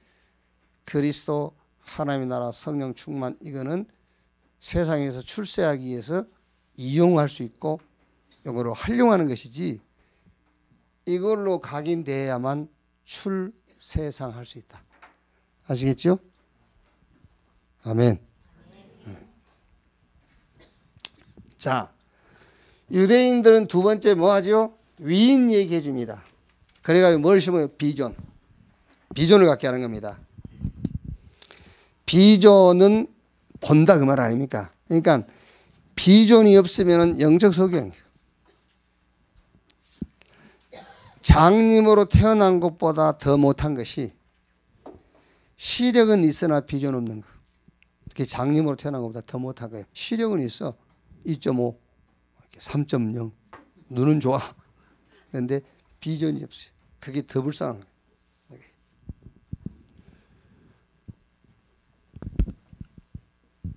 그리스도 하나님의 나라 성령 충만 이거는 세상에서 출세하기 위해서 이용할 수 있고 이거로 활용하는 것이지 이걸로 각인되어야만 출세상할 수 있다. 아시겠죠? 아멘. 자, 유대인들은 두 번째 뭐 하죠? 위인 얘기해 줍니다. 그래가지고 뭘 심어요? 비전. 비전을 갖게 하는 겁니다. 비전은 본다 그 말 아닙니까? 그러니까 비전이 없으면 영적 소경이에요. 장님으로 태어난 것보다 더 못한 것이 시력은 있으나 비전 없는 거. 그게 장님으로 태어난 것보다 더 못한 거예요. 시력은 있어. 2.5, 3.0. 눈은 좋아. 그런데 비전이 없어요. 그게 더 불쌍한 거예요.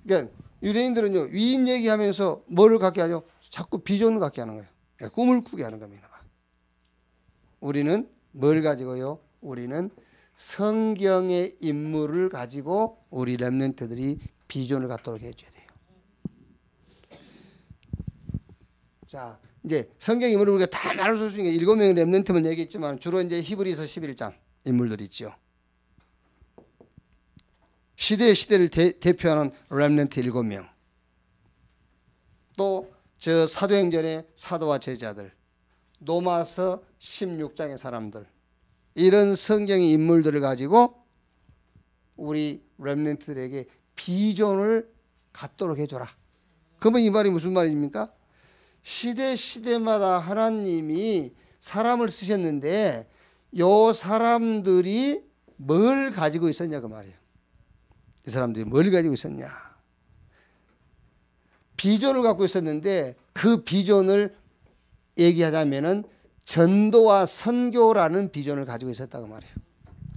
그러니까 유대인들은요 위인 얘기하면서 뭐를 갖게 하죠? 자꾸 비전을 갖게 하는 거예요. 꿈을 꾸게 하는 겁니다. 우리는 뭘 가지고요? 우리는 성경의 인물을 가지고 우리 렘넌트들이 비전을 갖도록 해줘야 돼요. 자, 이제 성경 인물을 우리가 다 말할 수 있으니까 7명의 렘넌트만 얘기했지만 주로 이제 히브리서 11장 인물들이 있죠. 시대를 대표하는 렘넌트 7명. 또 저 사도행전의 사도와 제자들, 로마서 16장의 사람들, 이런 성경의 인물들을 가지고 우리 렘넌트들에게 비전을 갖도록 해줘라. 그러면 이 말이 무슨 말입니까? 시대마다 하나님이 사람을 쓰셨는데 요 사람들이 뭘 가지고 있었냐 그 말이에요. 이 사람들이 뭘 가지고 있었냐. 비전을 갖고 있었는데 그 비전을 얘기하자면은 전도와 선교라는 비전을 가지고 있었다고 말이에요.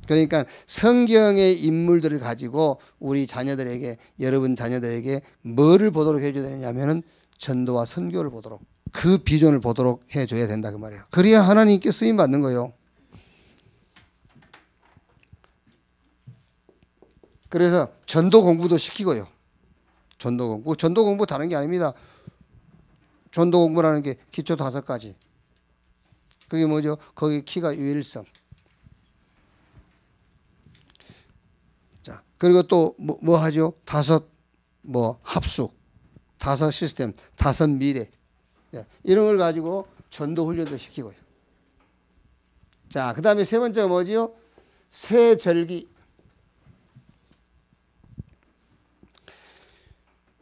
그러니까 성경의 인물들을 가지고 우리 자녀들에게 여러분 자녀들에게 뭐를 보도록 해줘야 되냐면은 전도와 선교를 보도록 그 비전을 보도록 해줘야 된다 그 말이에요. 그래야 하나님께 쓰임 받는 거예요. 그래서 전도 공부도 시키고요. 전도 공부 다른 게 아닙니다. 전도 공부라는 게 기초 5가지. 그게 뭐죠? 거기 키가 유일성. 자, 그리고 또 뭐 하죠? 5 합숙, 5 시스템, 5 미래. 이런 걸 가지고 전도 훈련도 시키고요. 자, 그 다음에 세 번째가 뭐지요? 세절기.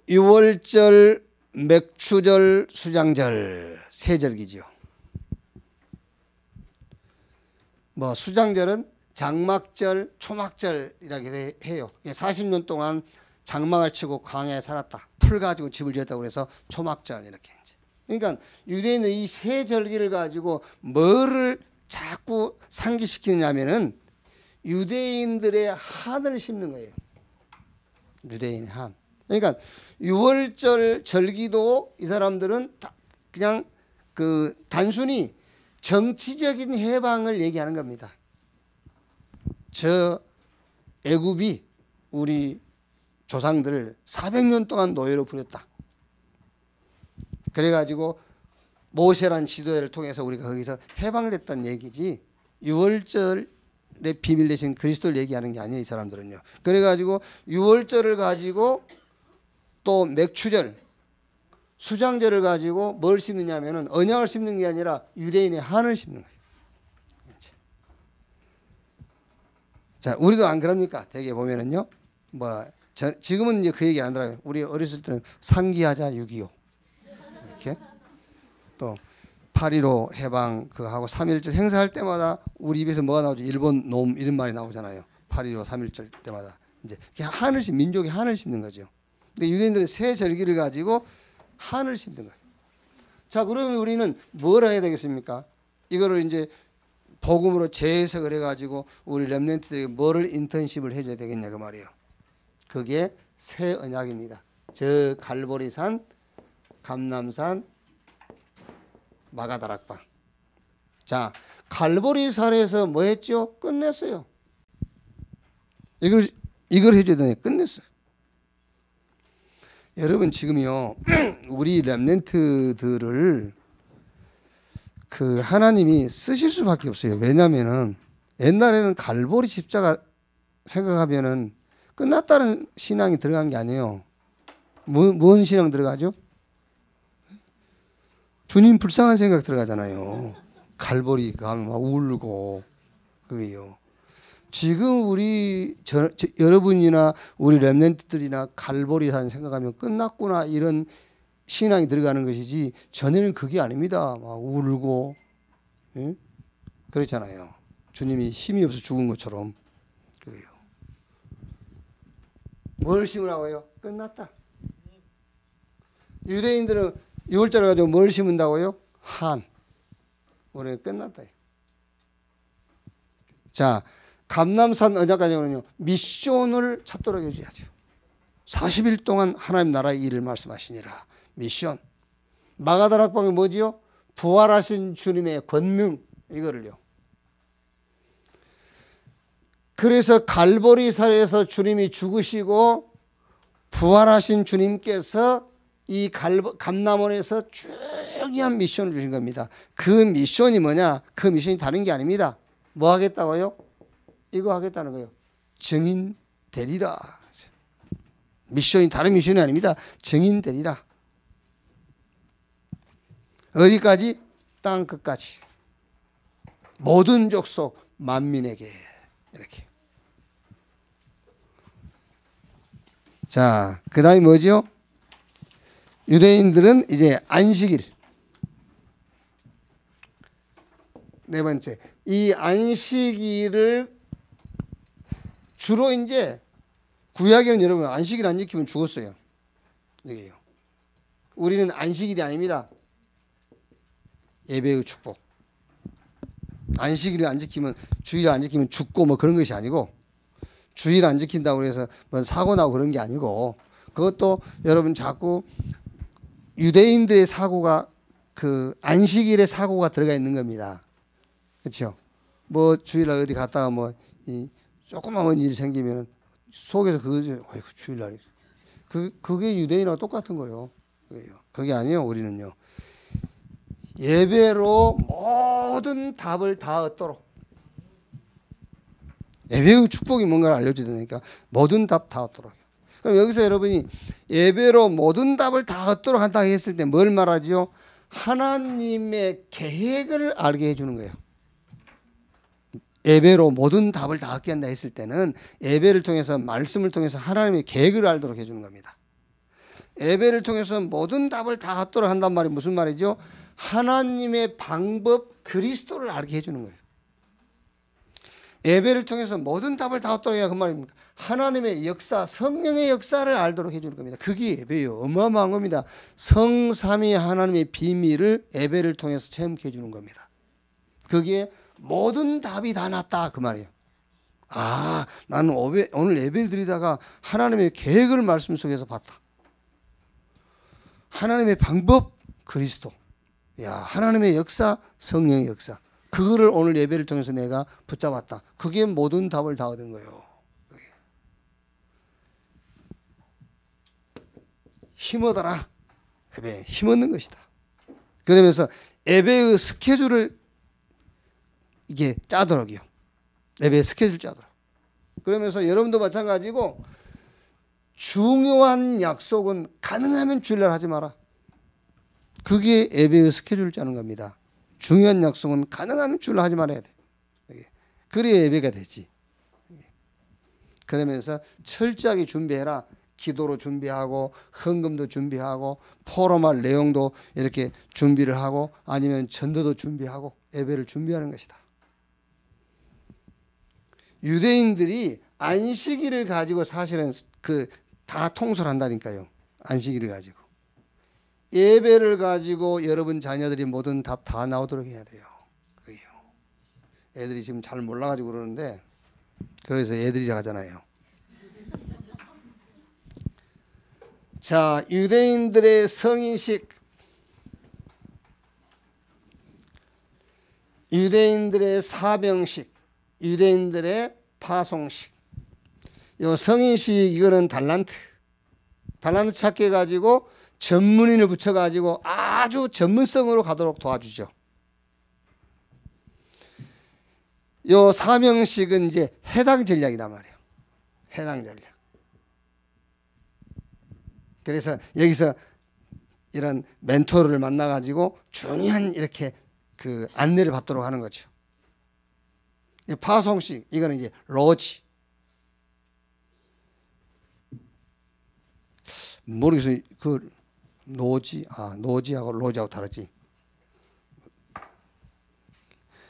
유월절, 맥추절, 수장절, 세절기죠. 뭐 수장절은 장막절, 초막절이라고 해요. 40년 동안 장막을 치고 광야에 살았다. 풀 가지고 집을 지었다고 그래서 초막절 이렇게 이제. 그러니까 유대인은 이 세절기를 가지고 뭐를 자꾸 상기시키느냐면은 유대인들의 한을 심는 거예요. 유대인의 한. 그러니까 유월절 절기도 이 사람들은 그냥 그 단순히 정치적인 해방을 얘기하는 겁니다. 저 애굽이 우리 조상들을 400년 동안 노예로 부렸다. 그래가지고 모세란 지도자를 통해서 우리가 거기서 해방을 했다는 얘기지 유월절의 비밀 대신 그리스도를 얘기하는 게 아니에요. 이 사람들은요. 그래가지고 유월절을 가지고 또 맥추절, 수장절을 가지고 뭘 심느냐면은 언약을 심는 게 아니라 유대인의 한을 심는 거예요. 자, 우리도 안 그럽니까? 되게 보면은요. 지금은 이제 그 얘기 안 들어요. 우리 어렸을 때는 상기하자 6.25 이렇게 또 8.15 해방 그 하고 3.1절 행사할 때마다 우리 입에서 뭐가 나오죠? 일본 놈 이런 말이 나오잖아요. 8.15 3.1절 때마다 이제 한을 민족의 한을 심는 거죠. 근데 유대인들은 새 절기를 가지고 한을 심는 거예요. 자, 그러면 우리는 뭘 해야 되겠습니까? 이거를 이제 복음으로 재해석을 해가지고 우리 렘넌트들에게 뭐를 인턴십을 해줘야 되겠냐 그 말이에요. 그게 새 언약입니다. 저 갈보리산, 감람산, 마가다락방. 자, 갈보리산에서 뭐 했죠? 끝냈어요. 이걸 해줘야 되네. 끝냈어요. 여러분 지금요 우리 렘넌트들을 그 하나님이 쓰실 수밖에 없어요. 왜냐하면은 옛날에는 갈보리 십자가 생각하면은 끝났다는 신앙이 들어간 게 아니에요. 뭔 신앙 들어가죠? 주님 불쌍한 생각 들어가잖아요. 갈보리 가면 막 울고 그게요. 지금 우리 여러분이나 우리 렘넌트들이나 갈보리산 생각하면 끝났구나 이런 신앙이 들어가는 것이지 전에는 그게 아닙니다. 막 울고 예? 그렇잖아요. 주님이 힘이 없어 죽은 것처럼. 그래요. 뭘 심으라고요? 끝났다. 유대인들은 6월절을 가지고 뭘 심은다고요? 한. 우리는 끝났다. 자, 감람산 언약가정은요 미션을 찾도록 해줘야죠. 40일 동안 하나님 나라의 일을 말씀하시니라. 미션. 마가다락방이 뭐지요? 부활하신 주님의 권능 이거를요. 그래서 갈보리산에서 주님이 죽으시고 부활하신 주님께서 이 감람원에서 중요한 미션을 주신 겁니다. 그 미션이 뭐냐? 그 미션이 다른 게 아닙니다. 뭐 하겠다고요? 이거 하겠다는 거예요. 증인 되리라. 미션이 다른 미션이 아닙니다. 증인 되리라. 어디까지? 땅 끝까지. 모든 족속 만민에게 이렇게. 자, 그 다음에 뭐죠? 유대인들은 이제 안식일. 네 번째, 이 안식일을 주로 이제 구약에는 여러분 안식일 안 지키면 죽었어요. 이게요. 우리는 안식일이 아닙니다. 예배의 축복. 안식일을 안 지키면 주일 안 지키면 죽고 뭐 그런 것이 아니고 주일 안 지킨다고 해서 뭐 사고 나고 그런 게 아니고 그것도 여러분 자꾸 유대인들의 사고가 그 안식일의 사고가 들어가 있는 겁니다. 그렇죠? 뭐 주일날 어디 갔다가 뭐 이 조그마한 일이 생기면 속에서 그거죠. 어이구 주일날 그게 유대인하고 똑같은 거예요. 그게 아니에요. 우리는요. 예배로 모든 답을 다 얻도록. 예배의 축복이 뭔가를 알려줘야 되니까 모든 답 다 얻도록. 그럼 여기서 여러분이 예배로 모든 답을 다 얻도록 한다 했을 때 뭘 말하죠? 하나님의 계획을 알게 해주는 거예요. 예배로 모든 답을 다 얻게 한다 했을 때는 예배를 통해서 말씀을 통해서 하나님의 계획을 알도록 해주는 겁니다. 예배를 통해서 모든 답을 다 얻도록 한단 말이 무슨 말이죠? 하나님의 방법 그리스도를 알게 해주는 거예요. 예배를 통해서 모든 답을 다 얻도록 해야 그 말입니까? 하나님의 역사, 성령의 역사를 알도록 해주는 겁니다. 그게 예배예요. 어마어마한 겁니다. 성삼위 하나님의 비밀을 예배를 통해서 체험케 해주는 겁니다. 그게 모든 답이 다 났다 그 말이에요. 아, 나는 오늘 예배를 드리다가 하나님의 계획을 말씀 속에서 봤다. 하나님의 방법 그리스도. 야, 하나님의 역사, 성령의 역사. 그거를 오늘 예배를 통해서 내가 붙잡았다. 그게 모든 답을 다 얻은 거예요. 힘어더라. 예배에 힘없는 것이다. 그러면서 예배의 스케줄을 이게 짜도록이요. 예배의 스케줄 짜도록. 그러면서 여러분도 마찬가지고 중요한 약속은 가능하면 주일날 하지 마라. 그게 예배의 스케줄을 짜는 겁니다. 중요한 약속은 가능하면 주일날 하지 말아야 돼. 그래야 예배가 되지. 그러면서 철저하게 준비해라. 기도로 준비하고 헌금도 준비하고 포럼할 내용도 이렇게 준비를 하고 아니면 전도도 준비하고 예배를 준비하는 것이다. 유대인들이 안식일을 가지고 사실은 그 다 통솔한다니까요. 안식일을 가지고. 예배를 가지고 여러분 자녀들이 모든 답 다 나오도록 해야 돼요. 애들이 지금 잘 몰라가지고 그러는데, 그래서 애들이라 하잖아요. 자, 유대인들의 성인식, 유대인들의 사병식, 유대인들의 파송식. 요 성인식, 이거는 달란트 찾기 해가지고 전문인을 붙여가지고 아주 전문성으로 가도록 도와주죠. 요 사명식은 이제 해당 전략이란 말이에요. 해당 전략. 그래서 여기서 이런 멘토를 만나가지고 중요한 이렇게 그 안내를 받도록 하는 거죠. 파송식, 이거는 이제 로지. 모르겠어요. 그 노지하고 로지하고 다르지.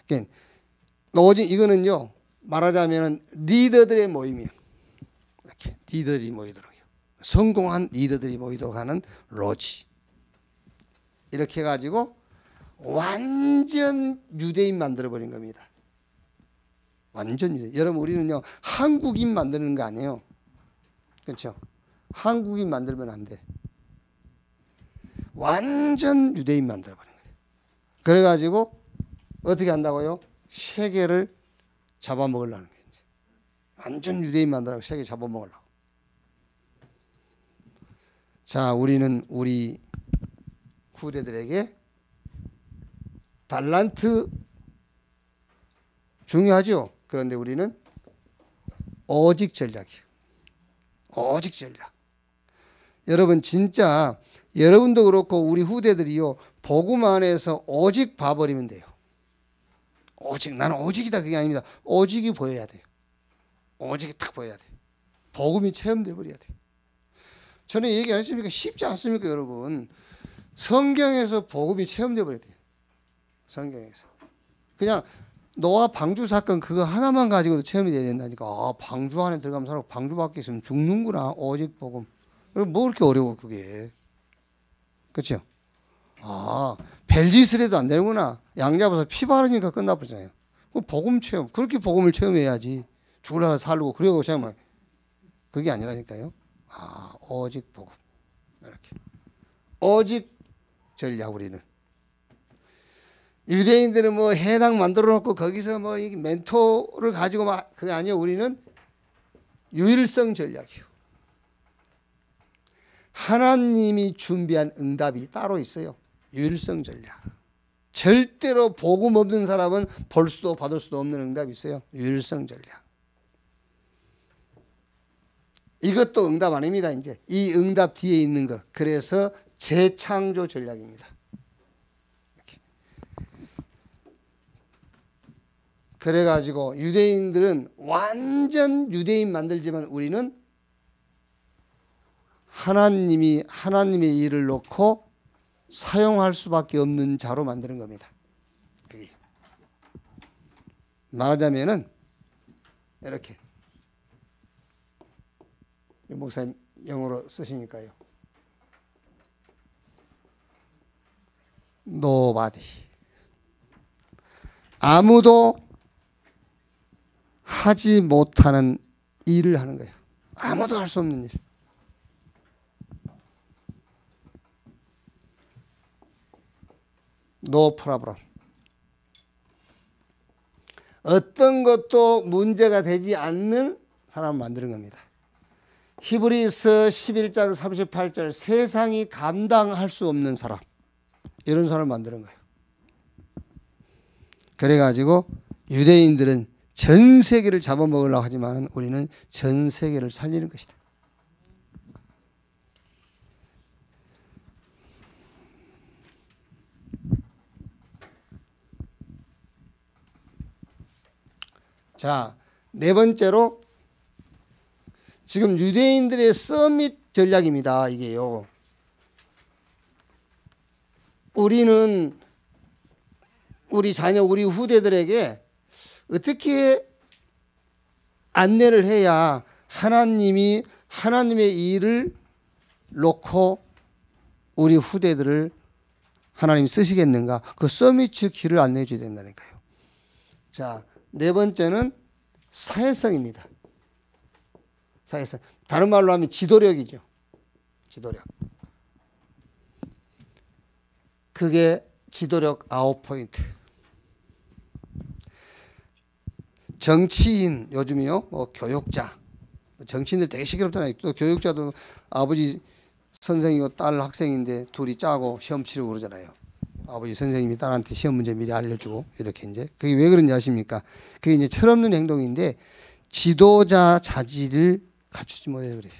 그러니까 노지, 이거는요, 말하자면은 리더들의 모임이에요. 이렇게 리더들이 모이도록 해요. 성공한 리더들이 모이도록 하는 로지. 이렇게 해가지고 완전 유대인 만들어버린 겁니다. 완전 유대인. 여러분, 우리는요, 한국인 만드는 거 아니에요. 그렇죠? 한국인 만들면 안 돼. 완전 유대인 만들어버린 거예요. 그래가지고 어떻게 한다고요? 세계를 잡아먹으려는 거예요. 완전 유대인 만들라고 세계 잡아먹으려고. 자, 우리는 우리 후대들에게 달란트 중요하죠. 그런데 우리는 오직 전략이에요. 오직 전략. 여러분, 진짜 여러분도 그렇고 우리 후대들이요, 복음 안에서 오직 봐버리면 돼요. 오직, 나는 오직이다, 그게 아닙니다. 오직이 보여야 돼요. 오직이 딱 보여야 돼요. 복음이 체험돼 버려야 돼요. 전에 얘기 안 했습니까? 쉽지 않습니까, 여러분? 성경에서 복음이 체험돼 버려야 돼요. 성경에서. 그냥 노아 방주 사건 그거 하나만 가지고도 체험이 돼야 된다니까. 아, 방주 안에 들어가면 사람 방주 밖에 있으면 죽는구나. 오직 복음. 뭐 그렇게 어려워, 그게. 그렇죠? 아, 벨짓을 해도 안 되는구나. 양 잡아서 피 바르니까 끝나버리잖아요. 복음 체험. 그렇게 복음을 체험해야지. 죽으려고 살고 그러고 체험을. 그게 아니라니까요. 아, 오직 복음. 이렇게. 오직 전략, 우리는. 유대인들은 뭐 해당 만들어 놓고 거기서 뭐 멘토를 가지고 막, 그게 아니에요. 우리는 유일성 전략이요. 하나님이 준비한 응답이 따로 있어요. 유일성 전략. 절대로 복음 없는 사람은 볼 수도 받을 수도 없는 응답이 있어요. 유일성 전략. 이것도 응답 아닙니다. 이제 이 응답 뒤에 있는 것. 그래서 재창조 전략입니다. 이렇게. 그래가지고 유대인들은 완전 유대인 만들지만 우리는 하나님의 일을 놓고 사용할 수밖에 없는 자로 만드는 겁니다. 그게. 말하자면은 이렇게. 목사님 영어로 쓰시니까요. Nobody. 아무도 하지 못하는 일을 하는 거예요. 아무도 할 수 없는 일. No problem. 어떤 것도 문제가 되지 않는 사람을 만드는 겁니다. 히브리서 11장 38절, 세상이 감당할 수 없는 사람, 이런 사람을 만드는 거예요. 그래가지고 유대인들은 전 세계를 잡아먹으려고 하지만 우리는 전 세계를 살리는 것이다. 자, 네 번째로 지금 유대인들의 서밋 전략입니다. 이게요. 우리는 우리 자녀, 우리 후대들에게 어떻게 안내를 해야 하나님의 일을 놓고 우리 후대들을 하나님이 쓰시겠는가? 그 서밋 길을 안내해 줘야 된다니까요. 자, 네 번째는 사회성입니다. 사회성. 다른 말로 하면 지도력이죠. 지도력. 그게 지도력 9포인트. 정치인, 요즘이요, 뭐 교육자. 정치인들 되게 시끄럽잖아요. 또 교육자도 아버지 선생이고 딸 학생인데 둘이 짜고 시험 치르고 그러잖아요. 아버지 선생님이 딸한테 시험 문제 미리 알려주고 이렇게 이제. 그게 왜 그런지 아십니까? 그게 이제 철없는 행동인데 지도자 자질을 갖추지 못해서 그래요.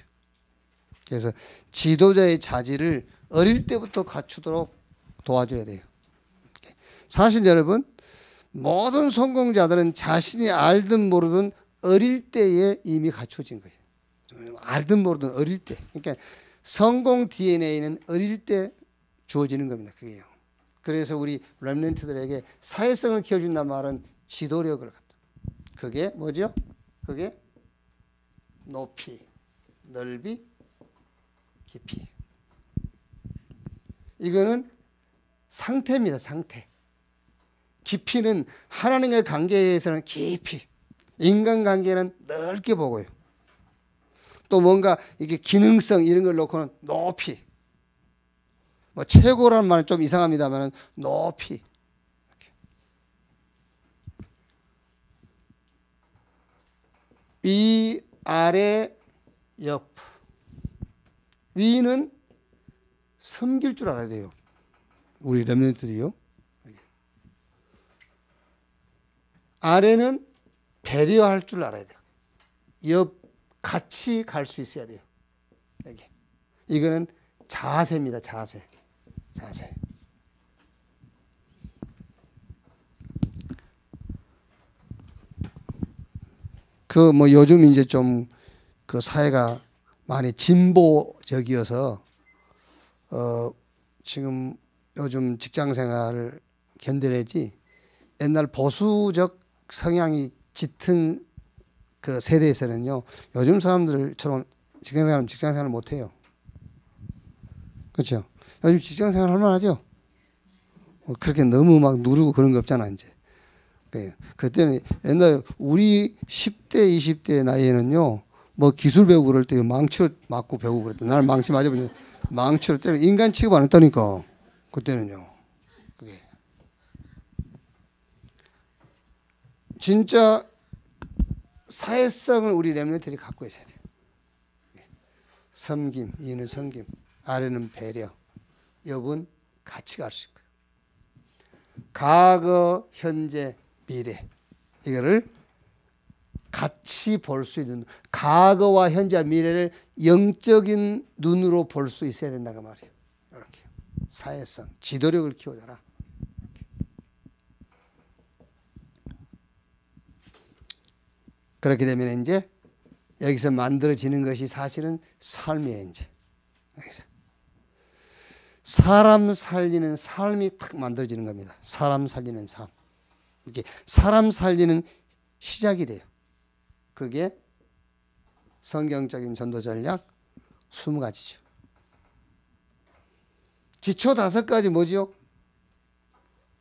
그래서 지도자의 자질을 어릴 때부터 갖추도록 도와줘야 돼요. 사실 여러분, 모든 성공자들은 자신이 알든 모르든 어릴 때에 이미 갖춰진 거예요. 알든 모르든 어릴 때. 그러니까 성공 DNA는 어릴 때 주어지는 겁니다. 그게요. 그래서 우리 렘넌트들에게 사회성을 키워준다는 말은 지도력을 갖다. 그게 뭐죠? 그게 높이, 넓이, 깊이. 이거는 상태입니다. 상태. 깊이는 하나님과의 관계에서는 깊이, 인간관계는 넓게 보고요. 또 뭔가 이게 기능성 이런 걸 놓고는 높이. 뭐 최고라는 말은 좀 이상합니다만 높이. 위, 아래, 옆. 위는 섬길 줄 알아야 돼요. 우리 렘넌트들이요. 아래는 배려할 줄 알아야 돼요. 옆 같이 갈 수 있어야 돼요. 여기. 이거는 자세입니다. 자세. 자세. 그 뭐 요즘 이제 좀 그 사회가 많이 진보적이어서 지금 요즘 직장 생활을 견뎌내지 옛날 보수적 성향이 짙은 그 세대에서는요, 요즘 사람들처럼 직장 생활을 못 해요. 그렇죠? 요즘 직장 생활 할 만하죠? 그렇게 너무 막 누르고 그런 거 없잖아, 이제. 그때는 옛날에 우리 10대, 20대 나이에는요, 뭐 기술 배우고 그럴 때 망치로 맞고 배우고 그랬다. 나는 망치 맞아보니 망치로 때려. 인간 취급 안 했다니까. 그때는요. 그게. 진짜 사회성을 우리 렘넌트들이 갖고 있어야 돼요. 섬김, 이는 섬김, 아래는 배려, 옆은 같이 갈 수 있고요. 과거, 현재, 미래 이거를 같이 볼 수 있는, 과거와 현재와 미래를 영적인 눈으로 볼 수 있어야 된다고 말이에요. 이렇게 사회성, 지도력을 키워줘라. 그렇게 되면 이제 여기서 만들어지는 것이 사실은 삶이에요. 이제 여기서 사람 살리는 삶이 탁 만들어지는 겁니다. 사람 살리는 삶. 이렇게 사람 살리는 시작이 돼요. 그게 성경적인 전도 전략 20가지죠. 기초 5가지 뭐죠?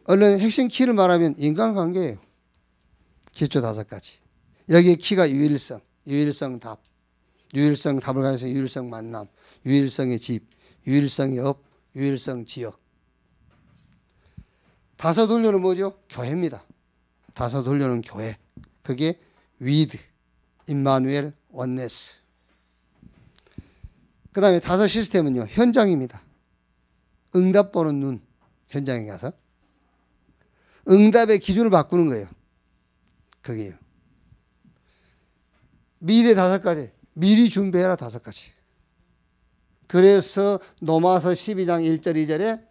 얼른 핵심 키를 말하면 인간관계예요. 기초 5가지. 여기에 키가 유일성, 유일성 답, 유일성 답을 가져서 유일성 만남, 유일성의 집, 유일성의 업, 유일성 지역. 5훈련은 뭐죠? 교회입니다. 5훈련은 교회. 그게 위드, 임마누엘, 원네스. 그 다음에 5 시스템은요, 현장입니다. 응답 보는 눈, 현장에 가서 응답의 기준을 바꾸는 거예요. 그게요. 미래 5가지, 미리 준비해라 5가지. 그래서 로마서 12장 1절 2절에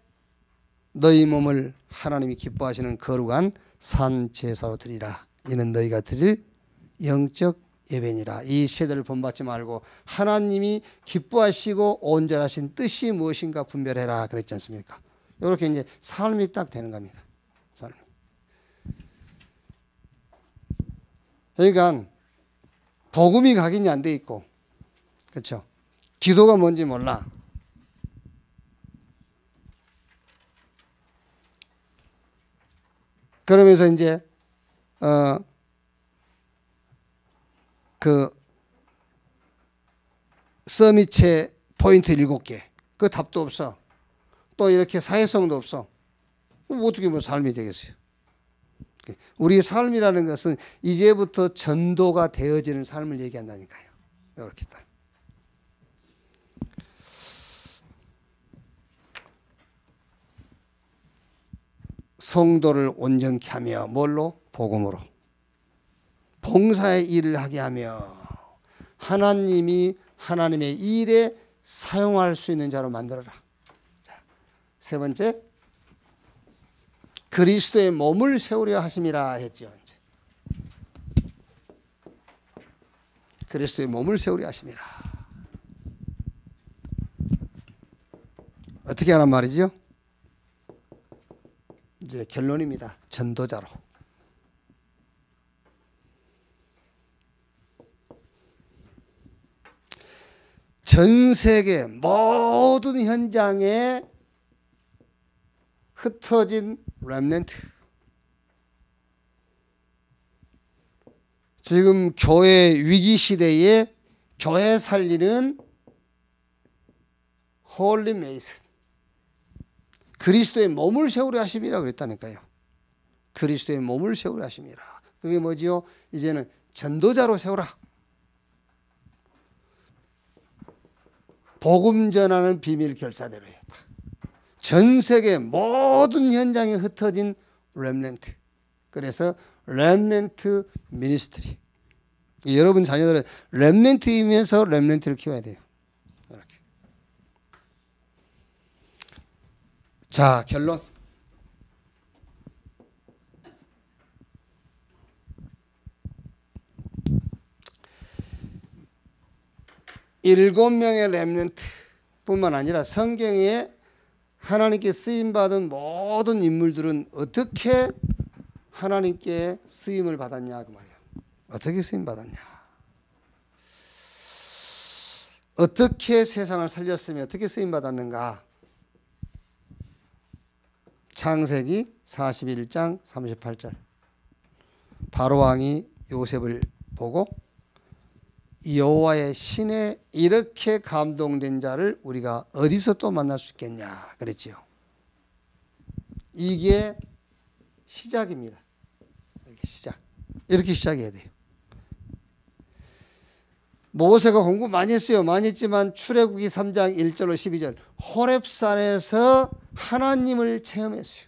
너희 몸을 하나님이 기뻐하시는 거룩한 산 제사로 드리라. 이는 너희가 드릴 영적 예배니라. 이 세대를 본받지 말고 하나님이 기뻐하시고 온전하신 뜻이 무엇인가 분별해라 그랬지 않습니까? 이렇게 이제 삶이 딱 되는 겁니다. 삶. 그러니까 복음이 각인이 안 돼 있고, 그렇죠? 기도가 뭔지 몰라. 그러면서 이제 그 서밋의 포인트 7개. 그 답도 없어. 또 이렇게 사회성도 없어. 어떻게 뭐 삶이 되겠어요? 우리의 삶이라는 것은 이제부터 전도가 되어지는 삶을 얘기한다니까요. 이렇게 다. 성도를 온전케 하며 뭘로? 복음으로. 봉사의 일을 하게 하며 하나님이 하나님의 일에 사용할 수 있는 자로 만들어라. 자, 세 번째, 그리스도의 몸을 세우려 하심이라 했죠. 이제. 그리스도의 몸을 세우려 하심이라. 어떻게 하란 말이죠? 이제 결론입니다. 전도자로. 전 세계 모든 현장에 흩어진 렘넌트. 지금 교회 위기 시대에 교회 살리는 홀리 메이슨. 그리스도의 몸을 세우려 하심이라 그랬다니까요. 그리스도의 몸을 세우려 하심이라. 그게 뭐지요? 이제는 전도자로 세우라. 복음 전하는 비밀 결사대로예요. 전 세계 모든 현장에 흩어진 렘넌트. 그래서 렘넌트 미니스트리. 여러분 자녀들은 렘넌트이면서 렘넌트를 키워야 돼요. 이렇게. 자, 결론. 일곱 명의 렘넌트 뿐만 아니라 성경에 하나님께 쓰임받은 모든 인물들은 어떻게 하나님께 쓰임을 받았냐 그 말이에요. 어떻게 쓰임받았냐. 어떻게 세상을 살렸으며 어떻게 쓰임받았는가. 창세기 41장 38절. 바로왕이 요셉을 보고 여호와의 신에 이렇게 감동된 자를 우리가 어디서 또 만날 수 있겠냐 그랬지요. 이게 시작입니다. 이게 시작. 이렇게 시작해야 돼요. 모세가 공부 많이 했어요. 많이 했지만 출애굽기 3장 1절로 12절 호렙산에서 하나님을 체험했어요.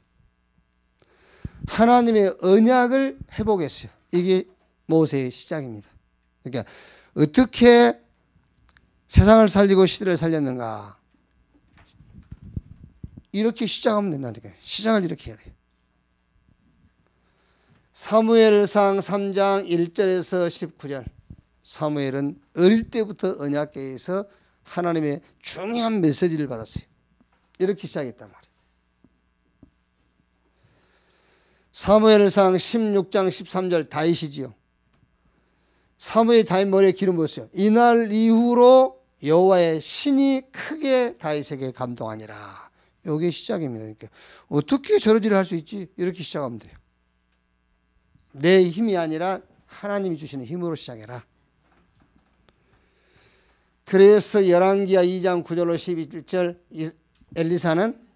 하나님의 언약을 회복했어요. 이게 모세의 시작입니다. 그러니까 어떻게 세상을 살리고 시대를 살렸는가. 이렇게 시작하면 된다니까요. 시작을 이렇게 해야 돼요. 사무엘상 3장 1절에서 19절. 사무엘은 어릴 때부터 언약궤에서 하나님의 중요한 메시지를 받았어요. 이렇게 시작했단 말이에요. 사무엘상 16장 13절 다윗이지요. 사무엘 다윗 머리에 기름 부었어요. 이날 이후로 여호와의 신이 크게 다윗에게 감동하니라. 이게 시작입니다. 그러니까 어떻게 저런 일을 할 수 있지? 이렇게 시작하면 돼요. 내 힘이 아니라 하나님이 주시는 힘으로 시작해라. 그래서 열왕기하 2장 9절로 11절 엘리사는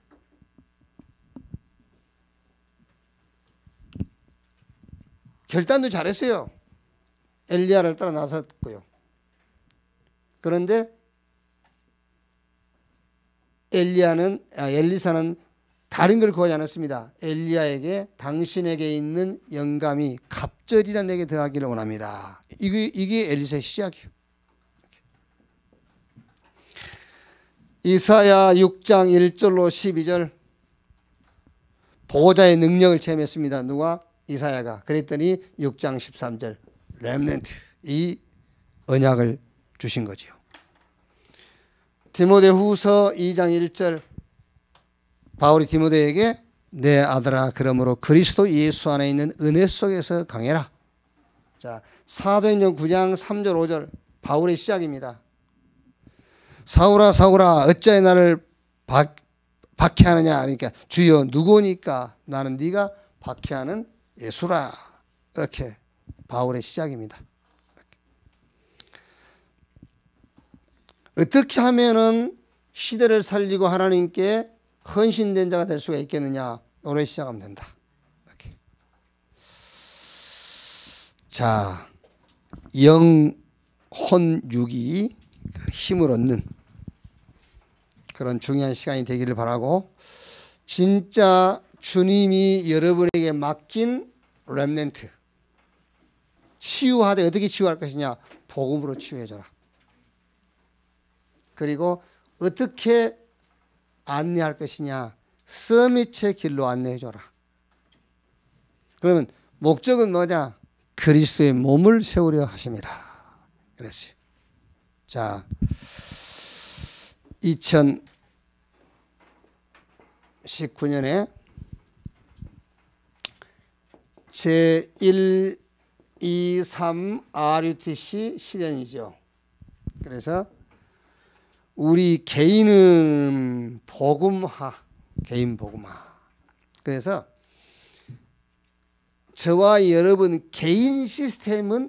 결단도 잘했어요. 엘리야를 따라 나섰고요. 그런데 엘리사는 다른 걸 구하지 않았습니다. 엘리야에게 당신에게 있는 영감이 갑절이라 내게 더하기를 원합니다. 이게 엘리사의 시작이에요. 이사야 6장 1절로 12절 보호자의 능력을 체험했습니다. 누가? 이사야가. 그랬더니 6장 13절 렘넌트 이 언약을 주신 거지요. 디모데후서 2장 1절 바울이 디모데에게 내 아들아 그러므로 그리스도 예수 안에 있는 은혜 속에서 강해라. 자, 사도행전 9장 3절 5절 바울의 시작입니다. 사울아 사울아 어찌하여 나를 박해하느냐. 그러니까 주여 누구니까 나는 네가 박해하는 예수라. 이렇게 바울의 시작입니다. 이렇게. 어떻게 하면은 시대를 살리고 하나님께 헌신된 자가 될 수가 있겠느냐? 오늘 시작하면 된다. 이렇게. 자, 영혼육이 힘을 얻는 그런 중요한 시간이 되기를 바라고, 진짜 주님이 여러분에게 맡긴 렘넌트, 치유하되 어떻게 치유할 것이냐? 복음으로 치유해줘라. 그리고 어떻게 안내할 것이냐? 서밋의 길로 안내해줘라. 그러면 목적은 뭐냐? 그리스도의 몸을 세우려 하심이라 그랬어요. 자, 2019년에 제1, 2, 3 RUTC 실현이죠. 그래서 우리 개인은 복음화, 개인 복음화. 그래서 저와 여러분 개인 시스템은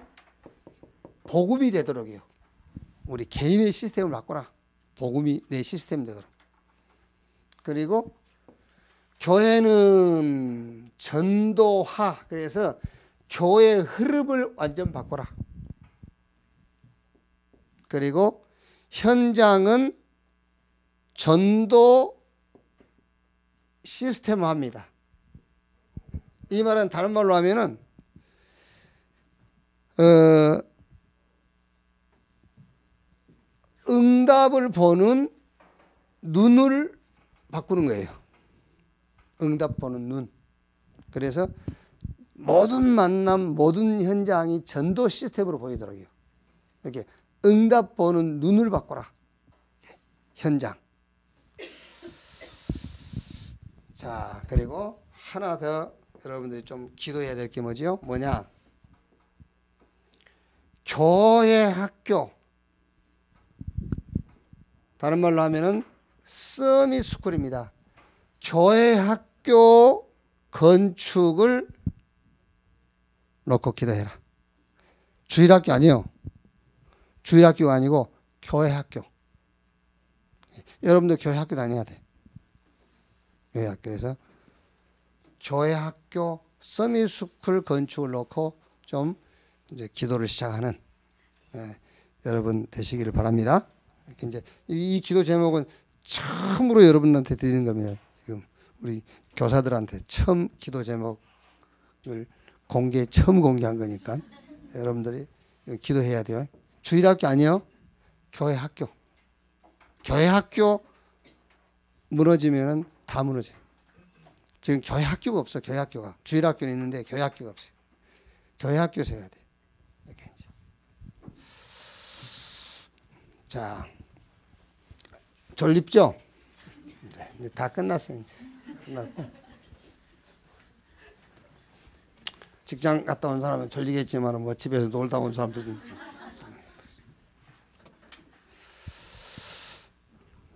복음이 되도록이요. 우리 개인의 시스템을 바꿔라. 복음이 내 시스템 되도록. 그리고 교회는 전도화. 그래서 교회의 흐름을 완전 바꿔라. 그리고 현장은 전도 시스템화입니다. 이 말은 다른 말로 하면은 응답을 보는 눈을 바꾸는 거예요. 응답 보는 눈. 그래서 모든 만남, 모든 현장이 전도 시스템으로 보이더라고요. 이렇게 응답 보는 눈을 바꿔라. 현장. 자, 그리고 하나 더 여러분들이 좀 기도해야 될 게 뭐지요? 뭐냐? 교회 학교. 다른 말로 하면은 서밋 스쿨입니다. 교회 학교 건축을 놓고 기도해라. 주일학교 아니에요. 주일학교가 아니고 교회 학교. 여러분도 교회 학교 다녀야 돼. 교회 학교에서 교회 학교 서밋 스쿨 건축을 놓고 좀 이제 기도를 시작하는 여러분 되시기를 바랍니다. 이제 이 기도 제목은 처음으로 여러분한테 드리는 겁니다. 지금 우리 교사들한테 처음 기도 제목을 처음 공개한 거니까 여러분들이 기도해야 돼요. 주일학교 아니요. 교회 학교. 교회 학교 무너지면은 다 무너져요. 지금 교회 학교가 없어. 교회 학교가. 주일학교는 있는데 교회 학교가 없어요. 교회 학교 세워야 돼. 이렇게 이제. 자, 졸립죠? 이제 다 끝났어요. 이제 끝났고. 직장 갔다 온 사람은 졸리겠지만 뭐 집에서 놀다 온 사람들도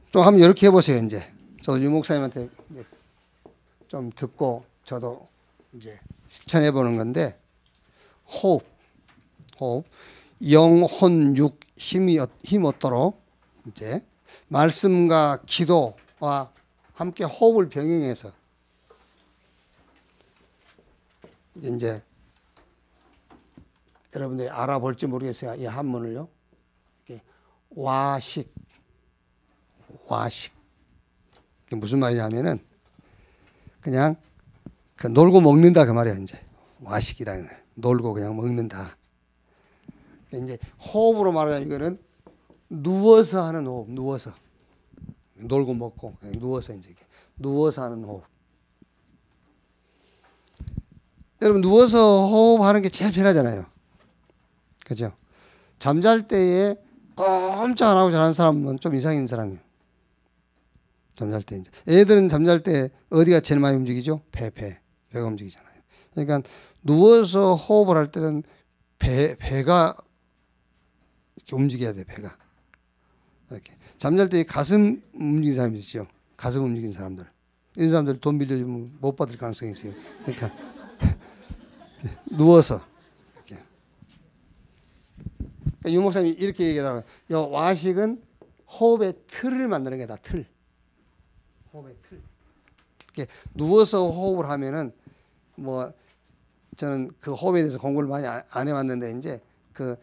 좀 한번 이렇게 해보세요. 이제 저도 유 목사님한테 좀 듣고 저도 이제 실천해 보는 건데, 호흡, 영혼, 육 힘 얻도록 이제 말씀과 기도와 함께 호흡을 병행해서 이제 여러분들이 알아볼지 모르겠어요. 이 한문을요. 와식. 그게 무슨 말이냐면은 그냥 놀고 먹는다 그 말이야. 이제 와식이라는 놀고 그냥 먹는다. 이제 호흡으로 말하면 이거는 누워서 하는 호흡. 누워서 놀고 먹고 그냥 누워서 이제 누워서 하는 호흡. 여러분 누워서 호흡하는 게 제일 편하잖아요. 그죠? 잠잘 때에 꼼짝 안 하고 자는 사람은 좀 이상 있는 사람이에요. 잠잘 때 이제 애들은 잠잘 때 어디가 제일 많이 움직이죠? 배가 움직이잖아요. 그러니까 누워서 호흡을 할 때는 배가 이렇게 움직여야 돼. 배가 이렇게. 잠잘 때 가슴 움직이는 사람이 있죠. 가슴 움직이는 사람들. 이런 사람들 돈 빌려주면 못 받을 가능성이 있어요. 그러니까 누워서 이렇게. 유 목사님이 이렇게 얘기하더라고요. 와식은 호흡의 틀을 만드는 게다 틀. 호흡의 틀. 이렇게 누워서 호흡을 하면은 뭐 저는 그 호흡에 대해서 공부를 많이 안 해왔는데 이제 그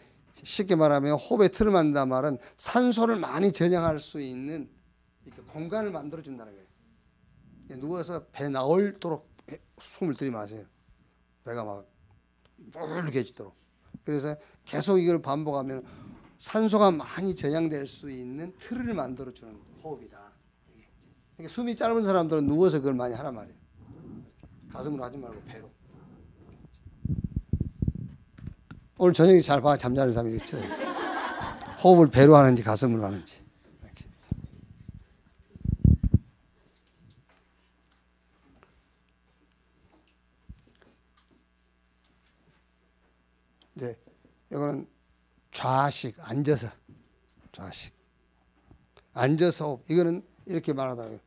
쉽게 말하면 호흡의 틀을 만든다 말은 산소를 많이 저장할 수 있는 이렇게 공간을 만들어 준다는 거예요. 누워서 배 나올도록 숨을 들이마세요. 배가 막 물개지도록. 그래서 계속 이걸 반복하면 산소가 많이 저장될 수 있는 틀을 만들어 주는 호흡이다. 그러니까 숨이 짧은 사람들은 누워서 그걸 많이 하란 말이에요. 가슴으로 하지 말고 배로. 오늘 저녁에 잘 봐. 잠자는 사람이 있죠. 호흡을 배로 하는지 가슴으로 하는지. 이렇게. 네, 이거는 좌식, 앉아서. 좌식. 앉아서 호흡. 이거는 이렇게 말하더라고요.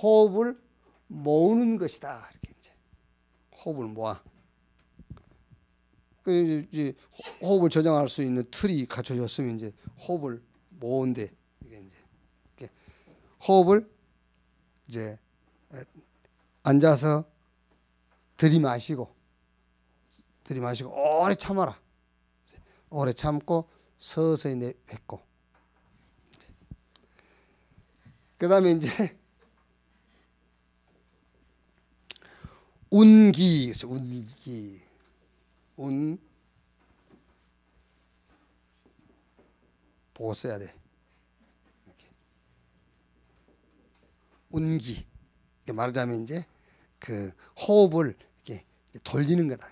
호흡을 모으는 것이다. 이렇게 이제. 호흡을 모아. 그 이제 호흡을 저장할 수 있는 틀이 갖춰졌으면 이제 호흡을 모은데 이게 이제 이렇게 호흡을 이제 앉아서 들이마시고 오래 참아라. 오래 참고 서서히 내뱉고. 그다음에 이제 운기, 운 보고 써야 돼. 이렇게. 운기. 이렇게 말하자면 이제 그 호흡을 이렇게 돌리는 거다.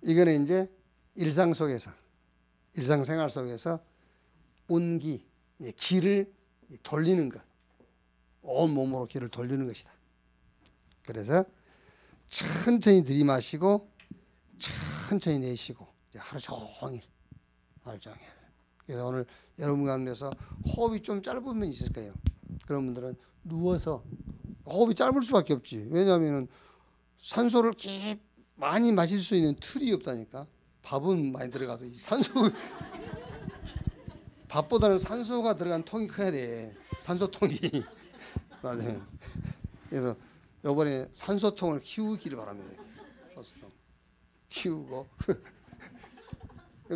이거는 이제 일상생활 속에서 운기, 기를 돌리는 것. 온 몸으로 기를 돌리는 것이다. 그래서 천천히 들이마시고 천천히 내쉬고 하루 종일. 그래서 오늘 여러분 가운데서 호흡이 좀 짧은 분이 있을 거예요. 그런 분들은 누워서 호흡이 짧을 수밖에 없지. 왜냐하면 산소를 많이 마실 수 있는 틀이 없다니까. 밥은 많이 들어가도 밥보다는 산소가 들어간 통이 커야 돼. 산소통이. 말하자면. 그래서 이번에 산소통을 키우기를 바랍니다. 산소통 키우고.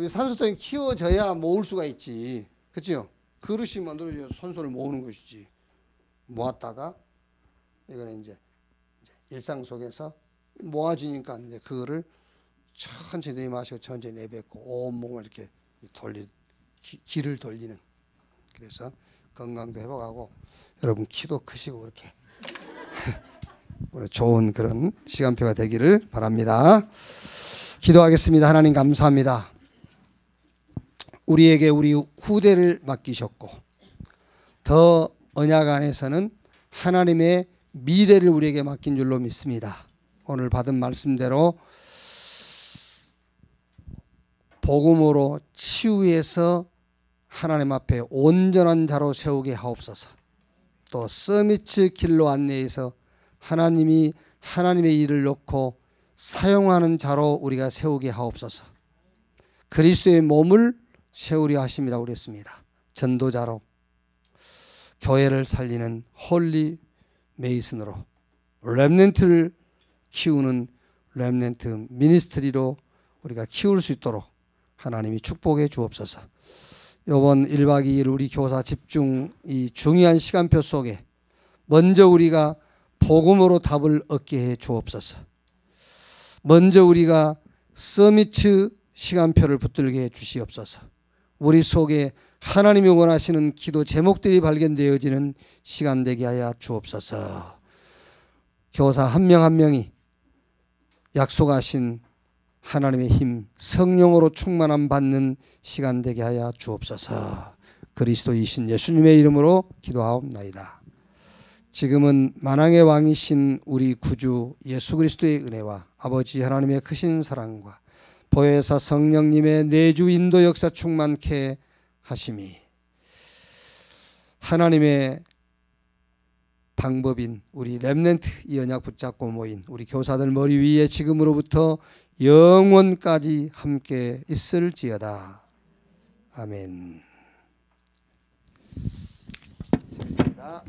산소통이 키워져야 모을 수가 있지. 그렇죠? 그릇이 만들어져서 산소를 모으는 것이지. 모았다가 이거는 이제 일상 속에서 모아지니까 이제 그거를 천천히 내마시고 천천히 내뱉고 온몸을 이렇게 기를 돌리는. 그래서 건강도 회복하고 여러분 키도 크시고 그렇게 오늘 좋은 그런 시간표가 되기를 바랍니다. 기도하겠습니다. 하나님 감사합니다. 우리에게 우리 후대를 맡기셨고 더 언약 안에서는 하나님의 미래를 우리에게 맡긴 줄로 믿습니다. 오늘 받은 말씀대로 복음으로 치유해서 하나님 앞에 온전한 자로 세우게 하옵소서. 또 서밋 길로 안내해서 하나님이 하나님의 일을 놓고 사용하는 자로 우리가 세우게 하옵소서. 그리스도의 몸을 세우려 하심이라고 그랬습니다. 전도자로 교회를 살리는 홀리 메이슨으로 렘넌트를 키우는 렘넌트 미니스트리로 우리가 키울 수 있도록 하나님이 축복해 주옵소서. 이번 1박 2일 우리 교사 집중 이 중요한 시간표 속에 먼저 우리가 복음으로 답을 얻게 해 주옵소서. 먼저 우리가 서밋 시간표를 붙들게 해 주시옵소서. 우리 속에 하나님이 원하시는 기도 제목들이 발견되어지는 시간 되게 하여 주옵소서. 교사 한 명 한 명이 약속하신 하나님의 힘, 성령으로 충만함 받는 시간 되게 하여 주옵소서. 그리스도이신 예수님의 이름으로 기도하옵나이다. 지금은 만왕의 왕이신 우리 구주 예수 그리스도의 은혜와 아버지 하나님의 크신 사랑과 보혜사 성령님의 내주 인도 역사 충만케 하심이 하나님의 방법인 우리 렘넌트 이 언약 붙잡고 모인 우리 교사들 머리 위에 지금으로부터 영원까지 함께 있을지어다. 아멘. 있습니다.